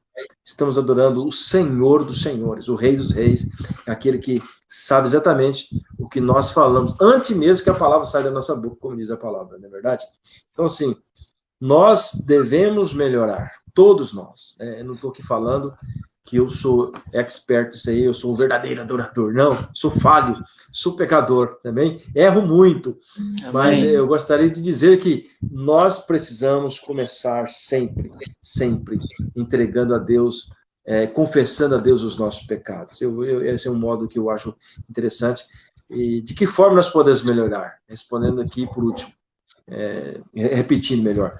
estamos adorando o Senhor dos Senhores, o Rei dos Reis, aquele que sabe exatamente o que nós falamos, antes mesmo que a palavra saia da nossa boca, como diz a palavra, não é verdade? Então, assim, nós devemos melhorar, todos nós. Eu não estou aqui falando que eu sou expert nisso aí, eu sou um verdadeiro adorador. Não, sou falho, sou pecador também, erro muito. Amém. Mas eu gostaria de dizer que nós precisamos começar sempre entregando a Deus, confessando a Deus os nossos pecados. Esse é um modo que eu acho interessante. E de que forma nós podemos melhorar? Respondendo aqui por último, repetindo melhor,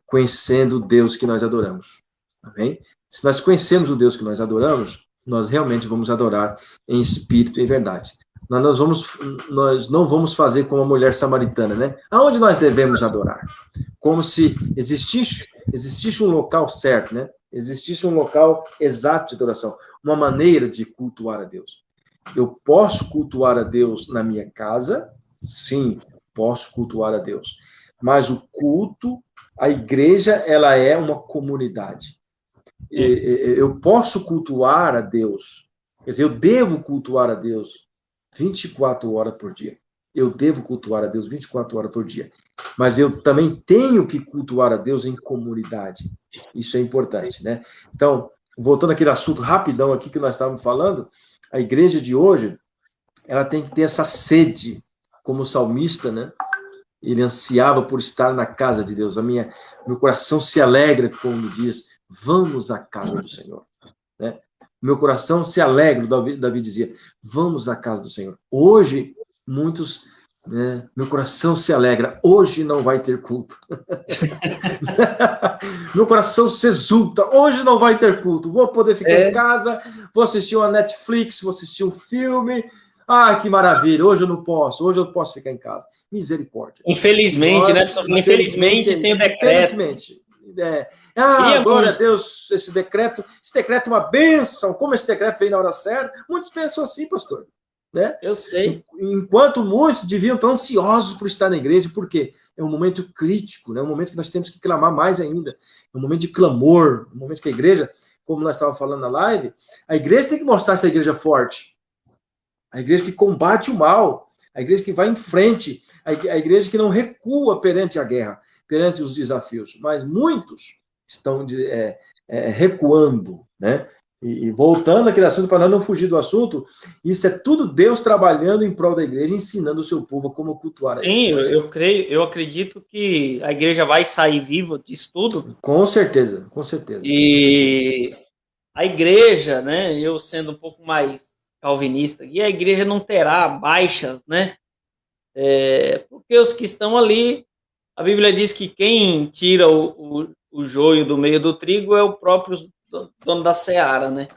conhecendo o Deus que nós adoramos. Amém? Se nós conhecemos o Deus que nós adoramos, nós realmente vamos adorar em espírito e em verdade. Nós não vamos fazer como a mulher samaritana, né? Aonde nós devemos adorar? Como se existisse um local certo, né? Existisse um local exato de adoração, uma maneira de cultuar a Deus. Eu posso cultuar a Deus na minha casa? Sim, posso cultuar a Deus. Mas o culto, a igreja, ela é uma comunidade. Eu posso cultuar a Deus, quer dizer, eu devo cultuar a Deus 24 horas por dia. Eu devo cultuar a Deus 24 horas por dia. Mas eu também tenho que cultuar a Deus em comunidade. Isso é importante, né? Então, voltando àquele assunto rapidão aqui que nós estávamos falando, a igreja de hoje, ela tem que ter essa sede, como o salmista, né? Ele ansiava por estar na casa de Deus. Meu coração se alegra quando diz, vamos à casa do Senhor. Né? Meu coração se alegra, Davi dizia, vamos à casa do Senhor. Hoje, muitos, né, meu coração se alegra, hoje não vai ter culto. Meu coração se exulta, hoje não vai ter culto. Vou poder ficar em casa, vou assistir uma Netflix, vou assistir um filme. Ah, que maravilha, hoje eu posso ficar em casa. Misericórdia. Infelizmente, né? Infelizmente tem o decreto. glória a Deus, esse decreto é uma bênção, como esse decreto veio na hora certa. Muitos pensam assim, pastor. Né? Eu sei. Enquanto muitos deviam estar ansiosos por estar na igreja, porque é um momento crítico, né? É um momento que nós temos que clamar mais ainda, é um momento de clamor, um momento que a igreja, como nós estávamos falando na live, a igreja tem que mostrar essa igreja forte, a igreja que combate o mal, a igreja que vai em frente, a igreja que não recua perante a guerra, perante os desafios, mas muitos estão recuando, né? E voltando àquele assunto, para não fugir do assunto, isso é tudo Deus trabalhando em prol da igreja, ensinando o seu povo como cultuar. Sim, eu acredito que a igreja vai sair viva disso tudo. Com certeza, com certeza. E a igreja, né, eu sendo um pouco mais calvinista, e a igreja não terá baixas, né? Porque os que estão ali, a Bíblia diz que quem tira o joio do meio do trigo é o próprio dono da seara, né?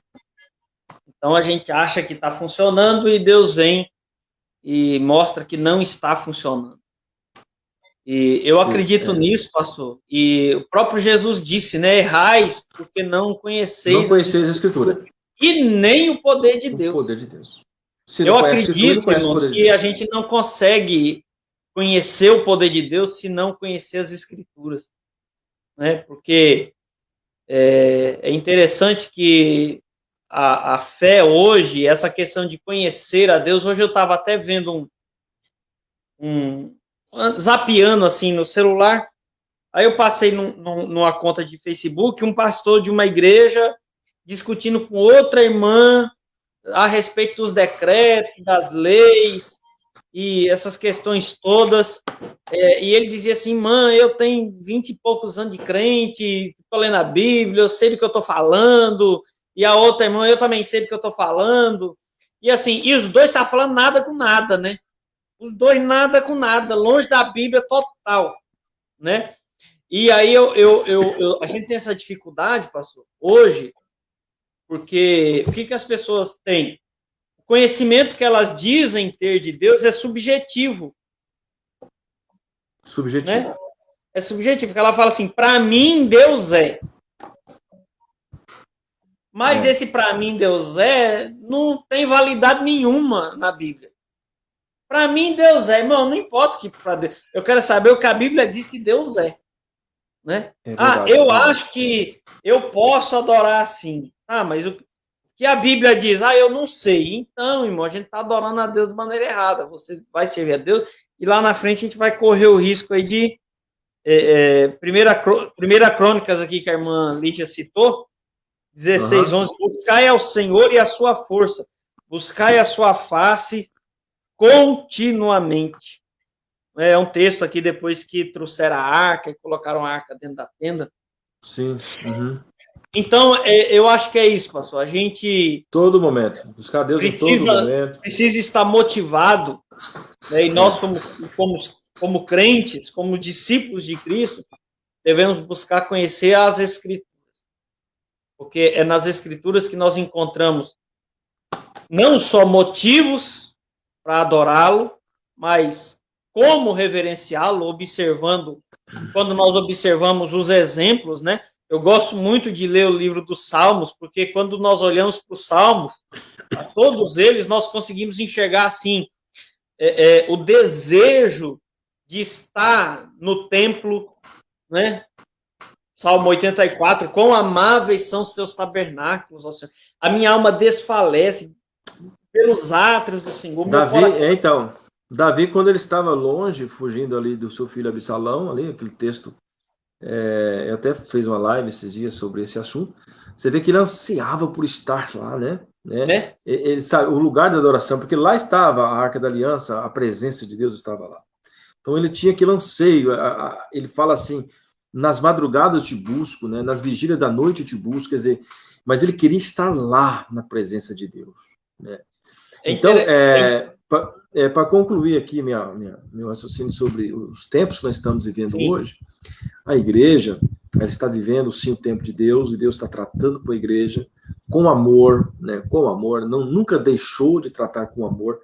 Então a gente acha que está funcionando e Deus vem e mostra que não está funcionando. E eu acredito nisso, pastor. E o próprio Jesus disse, né? Errais porque não conheceis as Escrituras. E nem o poder de Deus. O poder de Deus. Eu acredito, irmãos, que a gente não consegue conhecer o poder de Deus se não conhecer as Escrituras. Né? Porque é interessante que a fé hoje, essa questão de conhecer a Deus, hoje eu estava até vendo zapeando assim no celular, aí eu passei numa conta de Facebook, um pastor de uma igreja discutindo com outra irmã a respeito dos decretos, das leis e essas questões todas, e ele dizia assim, eu tenho 20 e poucos anos de crente, estou lendo a Bíblia, eu sei do que eu estou falando, e a outra irmã, eu também sei do que eu estou falando, e assim, e os dois estão falando nada com nada, né? Os dois nada com nada, longe da Bíblia total, né? E aí a gente tem essa dificuldade, pastor, hoje, porque o que as pessoas têm? O conhecimento que elas dizem ter de Deus é subjetivo. Subjetivo. Né? É subjetivo, porque ela fala assim, para mim Deus é. Mas esse para mim Deus é não tem validade nenhuma na Bíblia. Para mim Deus é, irmão, não importa o que para Deus. Eu quero saber o que a Bíblia diz que Deus é. Né? Verdade, eu acho que eu posso adorar assim. Mas o que a Bíblia diz, eu não sei. Então, irmão, a gente está adorando a Deus de maneira errada. Você vai servir a Deus e lá na frente a gente vai correr o risco aí de primeira Crônicas aqui que a irmã Lígia citou, 16:11, buscai ao Senhor e a sua força, buscai a sua face continuamente. É um texto aqui depois que trouxeram a arca e colocaram a arca dentro da tenda. Sim. Então, eu acho que é isso, pastor. A gente... Todo momento. Buscar Deus em todo momento. Precisa estar motivado, né? E nós, como crentes, como discípulos de Cristo, devemos buscar conhecer as Escrituras. Porque é nas Escrituras que nós encontramos não só motivos para adorá-lo, mas como reverenciá-lo, observando, quando nós observamos os exemplos, né? Eu gosto muito de ler o livro dos Salmos, porque quando nós olhamos para os Salmos, a todos eles nós conseguimos enxergar assim, o desejo de estar no templo, né? Salmo 84, quão amáveis são os teus tabernáculos, ó Senhor. A minha alma desfalece pelos átrios do Senhor. Davi, quando ele estava longe, fugindo ali do seu filho Absalão, ali, aquele texto, eu até fiz uma live esses dias sobre esse assunto, você vê que ele ansiava por estar lá, né? Ele sabe, o lugar da adoração, porque lá estava a Arca da Aliança, a presença de Deus estava lá. Então ele tinha aquele anseio, ele fala assim, nas madrugadas eu te busco, né? Nas vigílias da noite eu te busco, quer dizer, mas ele queria estar lá na presença de Deus, né? Então, para concluir aqui meu raciocínio sobre os tempos que nós estamos vivendo hoje, a igreja, ela está vivendo sim o tempo de Deus, e Deus está tratando com a igreja com amor, né? Com amor, nunca deixou de tratar com amor,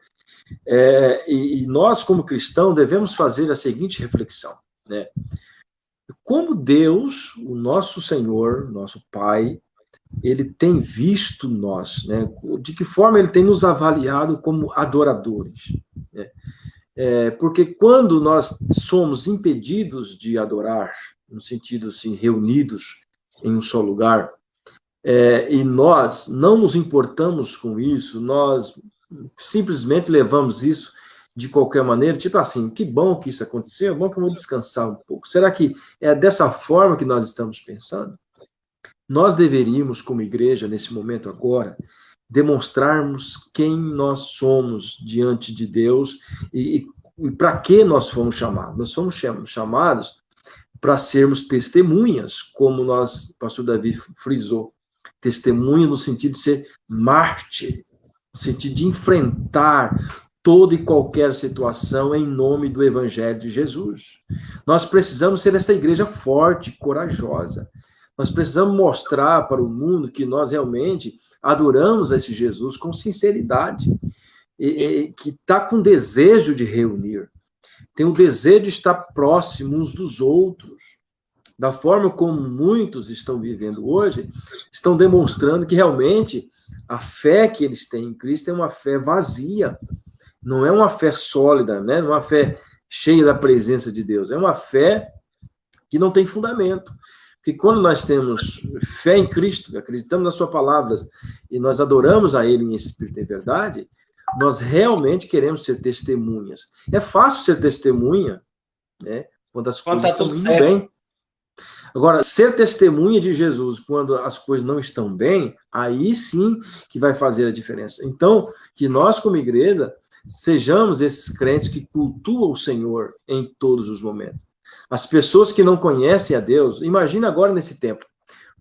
e nós como cristãos devemos fazer a seguinte reflexão, né? como Deus, o nosso Senhor, nosso Pai, ele tem visto nós, né? De que forma ele tem nos avaliado como adoradores, né? Porque quando nós somos impedidos de adorar, no sentido assim, reunidos em um só lugar, e nós não nos importamos com isso, nós simplesmente levamos isso de qualquer maneira, tipo assim, que bom que isso aconteceu, bom que eu vou descansar um pouco. Será que é dessa forma que nós estamos pensando? Nós deveríamos, como igreja, nesse momento agora, demonstrarmos quem nós somos diante de Deus e para que nós fomos chamados. Nós fomos chamados para sermos testemunhas, como o pastor Davi frisou. Testemunha no sentido de ser mártir, no sentido de enfrentar toda e qualquer situação em nome do Evangelho de Jesus. Nós precisamos ser essa igreja forte, corajosa. Nós precisamos mostrar para o mundo que nós realmente adoramos esse Jesus com sinceridade, que está com desejo de reunir, tem o desejo de estar próximo uns dos outros. Da forma como muitos estão vivendo hoje, estão demonstrando que realmente a fé que eles têm em Cristo é uma fé vazia, não é uma fé sólida, né? Não é uma fé cheia da presença de Deus, é uma fé que não tem fundamento. Porque quando nós temos fé em Cristo, acreditamos nas suas palavras e nós adoramos a Ele em espírito e verdade, nós realmente queremos ser testemunhas. É fácil ser testemunha, né? Quando as coisas estão indo bem. Agora, ser testemunha de Jesus quando as coisas não estão bem, aí sim que vai fazer a diferença. Então, que nós como igreja sejamos esses crentes que cultuam o Senhor em todos os momentos. As pessoas que não conhecem a Deus, imagina agora nesse tempo,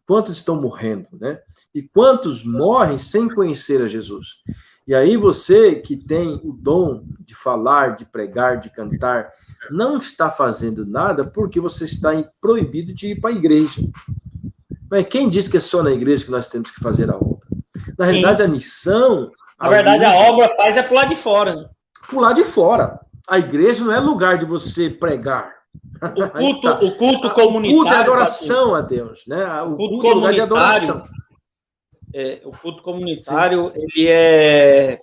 quantos estão morrendo, né? E quantos morrem sem conhecer a Jesus. E aí você que tem o dom de falar, de pregar, de cantar, não está fazendo nada porque você está proibido de ir para a igreja. Mas quem diz que é só na igreja que nós temos que fazer a obra? Na realidade, a missão... Na verdade, a obra faz é pular de fora. Né? Pular de fora. A igreja não é lugar de você pregar. O culto comunitário... O culto é adoração a Deus, né? O culto é lugar de adoração. O culto comunitário, ele é...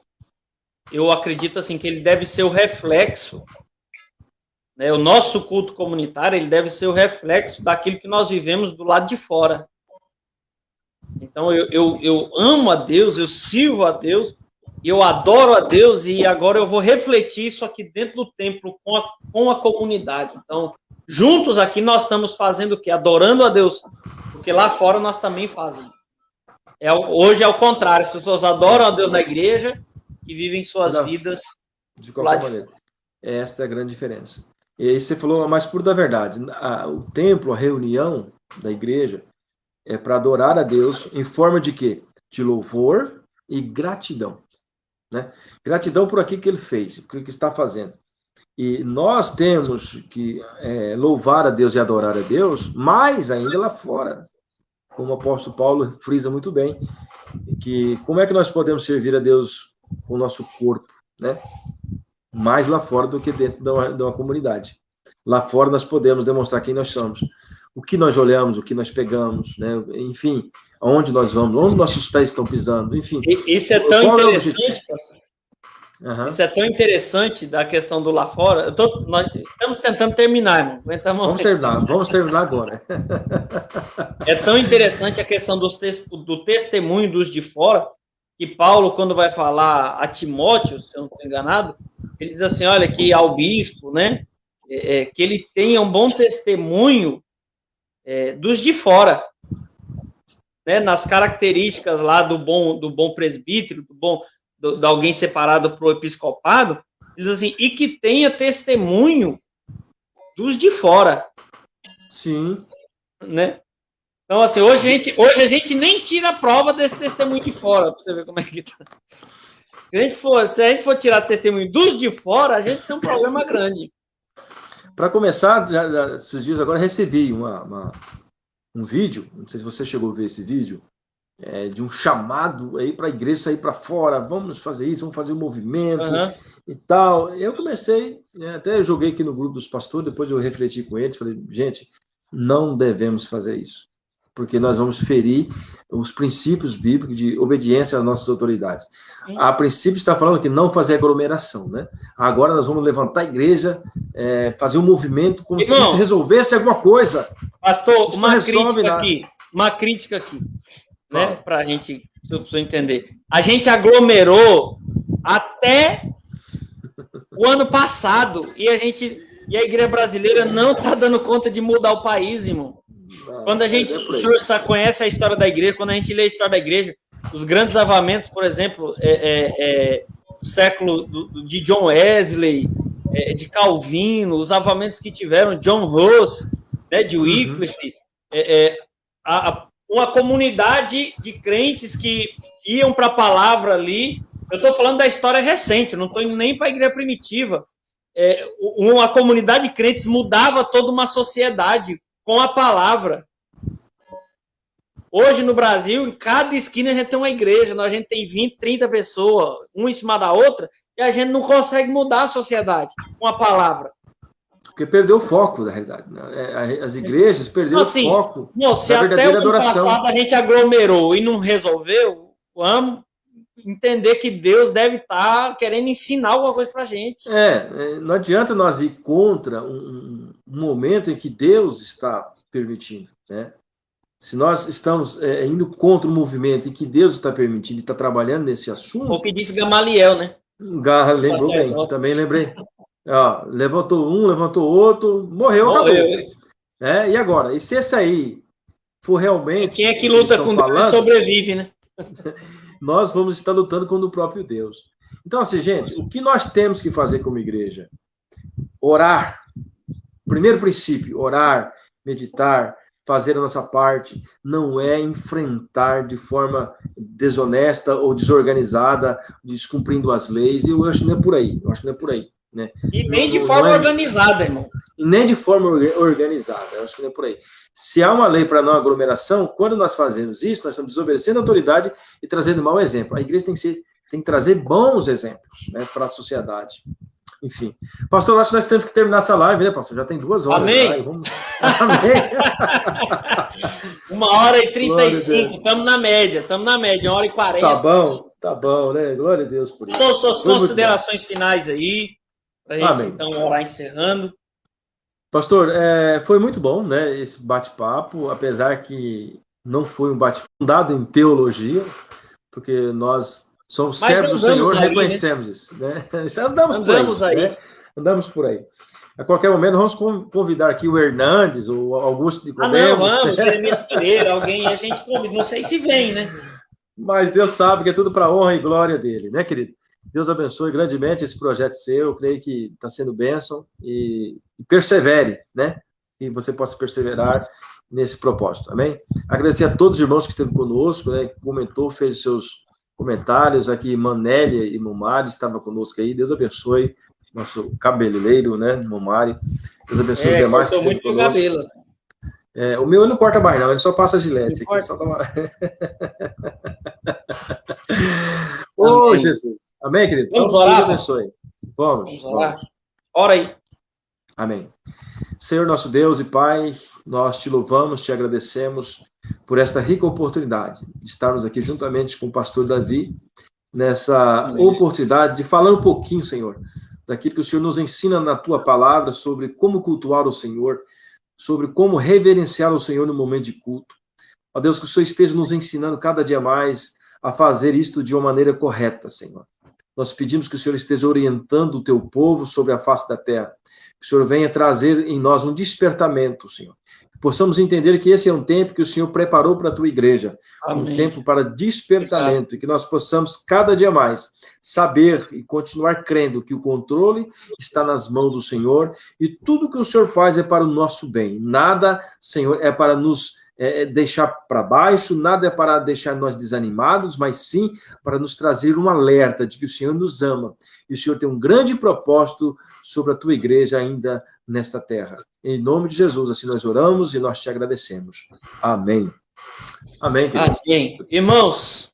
Eu acredito assim que ele deve ser o reflexo, né? O nosso culto comunitário, ele deve ser o reflexo daquilo que nós vivemos do lado de fora. Então, eu amo a Deus, eu sirvo a Deus, eu adoro a Deus, e agora eu vou refletir isso aqui dentro do templo com a comunidade. Então, juntos aqui nós estamos fazendo o quê? Adorando a Deus, porque lá fora nós também fazemos. Hoje é o contrário, as pessoas adoram a Deus na igreja e vivem suas vidas de qualquer maneira. Esta é a grande diferença. E aí você falou a mais pura da verdade. O templo, a reunião da igreja, é para adorar a Deus em forma de quê? De louvor e gratidão. Né? Gratidão por aquilo que ele fez, por aquilo que está fazendo. E nós temos que louvar a Deus e adorar a Deus, mais ainda lá fora. Como o apóstolo Paulo frisa muito bem, que como é que nós podemos servir a Deus com o nosso corpo, né? Mais lá fora do que dentro de uma comunidade. Lá fora nós podemos demonstrar quem nós somos, o que nós olhamos, o que nós pegamos, né? Enfim, aonde nós vamos, onde nossos pés estão pisando, enfim. Isso é tão interessante, pastor. Uhum. Isso é tão interessante da questão do lá fora. Nós estamos tentando terminar, irmão. Vamos terminar agora. É tão interessante a questão do testemunho dos de fora, que Paulo, quando vai falar a Timóteo, se eu não estou enganado, ele diz assim, olha, que ao bispo, né, que ele tenha um bom testemunho dos de fora, né, nas características lá do bom presbítero, de alguém separado para o episcopado, diz assim, e que tenha testemunho dos de fora. Sim. Né? Então, assim, hoje a gente nem tira a prova desse testemunho de fora, para você ver como é que tá. Se a gente for tirar testemunho dos de fora, a gente tem um problema grande. Para começar, esses dias agora recebi um vídeo, não sei se você chegou a ver esse vídeo, de um chamado aí para a igreja sair para fora, vamos fazer isso, vamos fazer um movimento e tal. Eu comecei, até joguei aqui no grupo dos pastores, depois eu refleti com eles, falei, gente, Não devemos fazer isso, porque nós vamos ferir os princípios bíblicos de obediência às nossas autoridades. A princípio está falando que não fazer aglomeração, né? Agora nós vamos levantar a igreja, fazer um movimento como se isso resolvesse alguma coisa. Pastor, uma crítica aqui, né? Para a gente, se eu preciso entender. A gente aglomerou até o ano passado e a igreja brasileira não está dando conta de mudar o país, irmão. Quando o senhor conhece a história da igreja, quando a gente lê a história da igreja, os grandes avamentos, por exemplo, o século de John Wesley, de Calvino, os avamentos que tiveram, John Huss, né, de Wycliffe, uma comunidade de crentes que iam para a palavra ali. Eu estou falando da história recente, não estou indo nem para a igreja primitiva. Uma comunidade de crentes mudava toda uma sociedade com a palavra. Hoje no Brasil, em cada esquina a gente tem uma igreja, a gente tem 20, 30 pessoas, uma em cima da outra, e a gente não consegue mudar a sociedade com a palavra. Porque perdeu o foco, na realidade. As igrejas perderam o foco da verdadeira adoração. Se até o ano passado a gente aglomerou e não resolveu, vamos entender que Deus deve estar querendo ensinar alguma coisa para a gente. Não adianta nós ir contra um momento em que Deus está permitindo, né? Se nós estamos indo contra o movimento em que Deus está permitindo e está trabalhando nesse assunto... O que disse Gamaliel, né? Lembrou bem, também lembrei. Levantou um, levantou outro, morreu. Acabou. E agora? E se esse aí for realmente... Quem é que luta com Deus e sobrevive, né? Nós vamos estar lutando contra o próprio Deus. Então, assim, gente, o que nós temos que fazer como igreja? Orar. Primeiro princípio, orar, meditar, fazer a nossa parte, não é enfrentar de forma desonesta ou desorganizada, descumprindo as leis. Eu acho que não é por aí. Né? E nem de forma organizada, irmão. E nem de forma organizada, eu acho que não é por aí. Se há uma lei para não aglomeração, quando nós fazemos isso, nós estamos desobedecendo a autoridade e trazendo mau exemplo. A igreja tem que trazer bons exemplos, né, para a sociedade. Enfim. Pastor, eu acho que nós temos que terminar essa live, né, pastor? Já tem 2 horas. Amém? Amém. 1h35, estamos na média, 1h40. Tá bom, né? Glória a Deus por isso. São suas considerações finais aí, para a gente então orar encerrando. Pastor, foi muito bom, né, esse bate-papo, apesar que não foi um bate-papo fundado em teologia, porque nós somos servos do Senhor, reconhecemos isso, né? Andamos aí. Né? Andamos por aí. A qualquer momento, vamos convidar aqui o Hernandes, o Augusto de Codemos. Vamos, Jeremias Pereira, alguém, a gente convida, não sei se vem, né? Mas Deus sabe que é tudo para honra e glória dele, né, querido? Deus abençoe grandemente esse projeto seu, eu creio que está sendo bênção e persevere, né? E você possa perseverar nesse propósito, amém? Agradecer a todos os irmãos que esteve conosco, né? Que comentou, fez os seus comentários aqui, Manélia e Mumari estavam conosco aí, Deus abençoe nosso cabeleireiro, né, Mumari, Deus abençoe os demais que esteve conosco. Cabelo. O meu não corta mais não, ele só passa gilete aqui, só dá uma... Ô, Jesus. Amém, querido? Vamos orar? Deus abençoe. Vamos orar. Ora aí. Amém. Senhor nosso Deus e Pai, nós te louvamos, te agradecemos por esta rica oportunidade de estarmos aqui juntamente com o pastor Davi, nessa oportunidade de falar um pouquinho, Senhor, daquilo que o Senhor nos ensina na tua palavra sobre como cultuar o Senhor, sobre como reverenciar o Senhor no momento de culto. Ó Deus, que o Senhor esteja nos ensinando cada dia mais a fazer isto de uma maneira correta, Senhor. Nós pedimos que o Senhor esteja orientando o teu povo sobre a face da terra, que o Senhor venha trazer em nós um despertamento, Senhor. Que possamos entender que esse é um tempo que o Senhor preparou para a tua igreja, um tempo para despertamento, e que nós possamos cada dia mais saber e continuar crendo que o controle está nas mãos do Senhor, e tudo que o Senhor faz é para o nosso bem. Nada, Senhor, é para nos deixar para baixo, nada é para deixar nós desanimados, mas sim para nos trazer um alerta de que o Senhor nos ama e o Senhor tem um grande propósito sobre a tua igreja ainda nesta terra. Em nome de Jesus, assim nós oramos e nós te agradecemos. Amém. Amém, querido. Amém. Irmãos,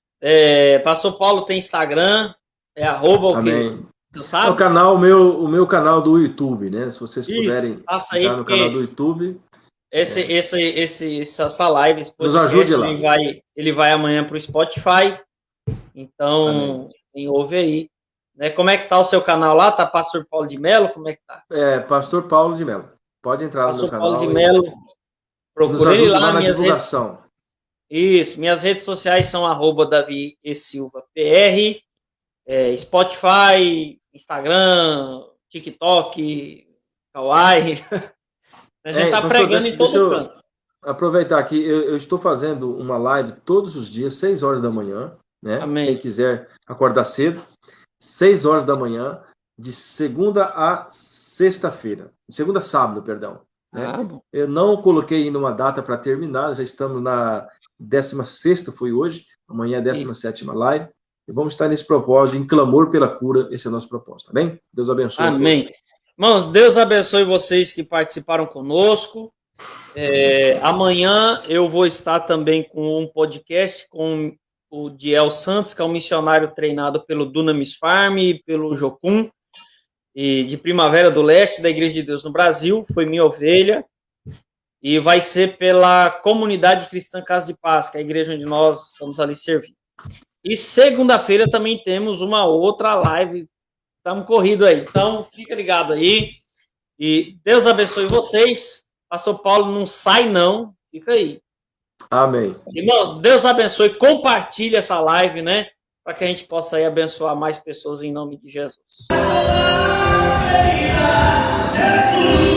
pastor Paulo tem Instagram, @ Amém. Tu sabe? É o canal, o meu canal do YouTube, né? Se vocês puderem entrar no canal do YouTube. essa live, esse podcast, nos ajude lá. Ele vai amanhã para o Spotify. Então, quem ouve aí. Né? Como é que tá o seu canal lá? Tá Pastor Paulo de Melo? Como é que tá? Pastor Paulo de Melo. Pode entrar no meu canal. Pastor Paulo de Melo. Procure ele lá na divulgação. Isso. Minhas redes sociais ssão @DaviESilvaPR, Spotify, Instagram, TikTok, Kawaii. A gente tá pregando em todo canto. Aproveitar aqui, eu estou fazendo uma live todos os dias, 6 horas da manhã, né? Amém. Quem quiser acordar cedo, 6 horas da manhã, de segunda a sexta-feira. Segunda a sábado, perdão. Né? Eu não coloquei ainda uma data para terminar, já estamos na 16ª, foi hoje, amanhã é a 17ª live. E vamos estar nesse propósito, em clamor pela cura, esse é o nosso propósito, tá bem? Deus abençoe. Amém. Todos. Irmãos, Deus abençoe vocês que participaram conosco. Amanhã eu vou estar também com um podcast com o Diel Santos, que é um missionário treinado pelo Dunamis Farm e pelo Jocum, e de Primavera do Leste, da Igreja de Deus no Brasil, foi minha ovelha, e vai ser pela Comunidade Cristã Casa de Paz, que é a igreja onde nós estamos ali servindo. E segunda-feira também temos uma outra live, estamos corridos aí, então fica ligado aí, e Deus abençoe vocês. Pastor Paulo, não sai não, fica aí. Amém. Irmãos, Deus abençoe, compartilhe essa live, né? Para que a gente possa aí abençoar mais pessoas em nome de Jesus. Jesus.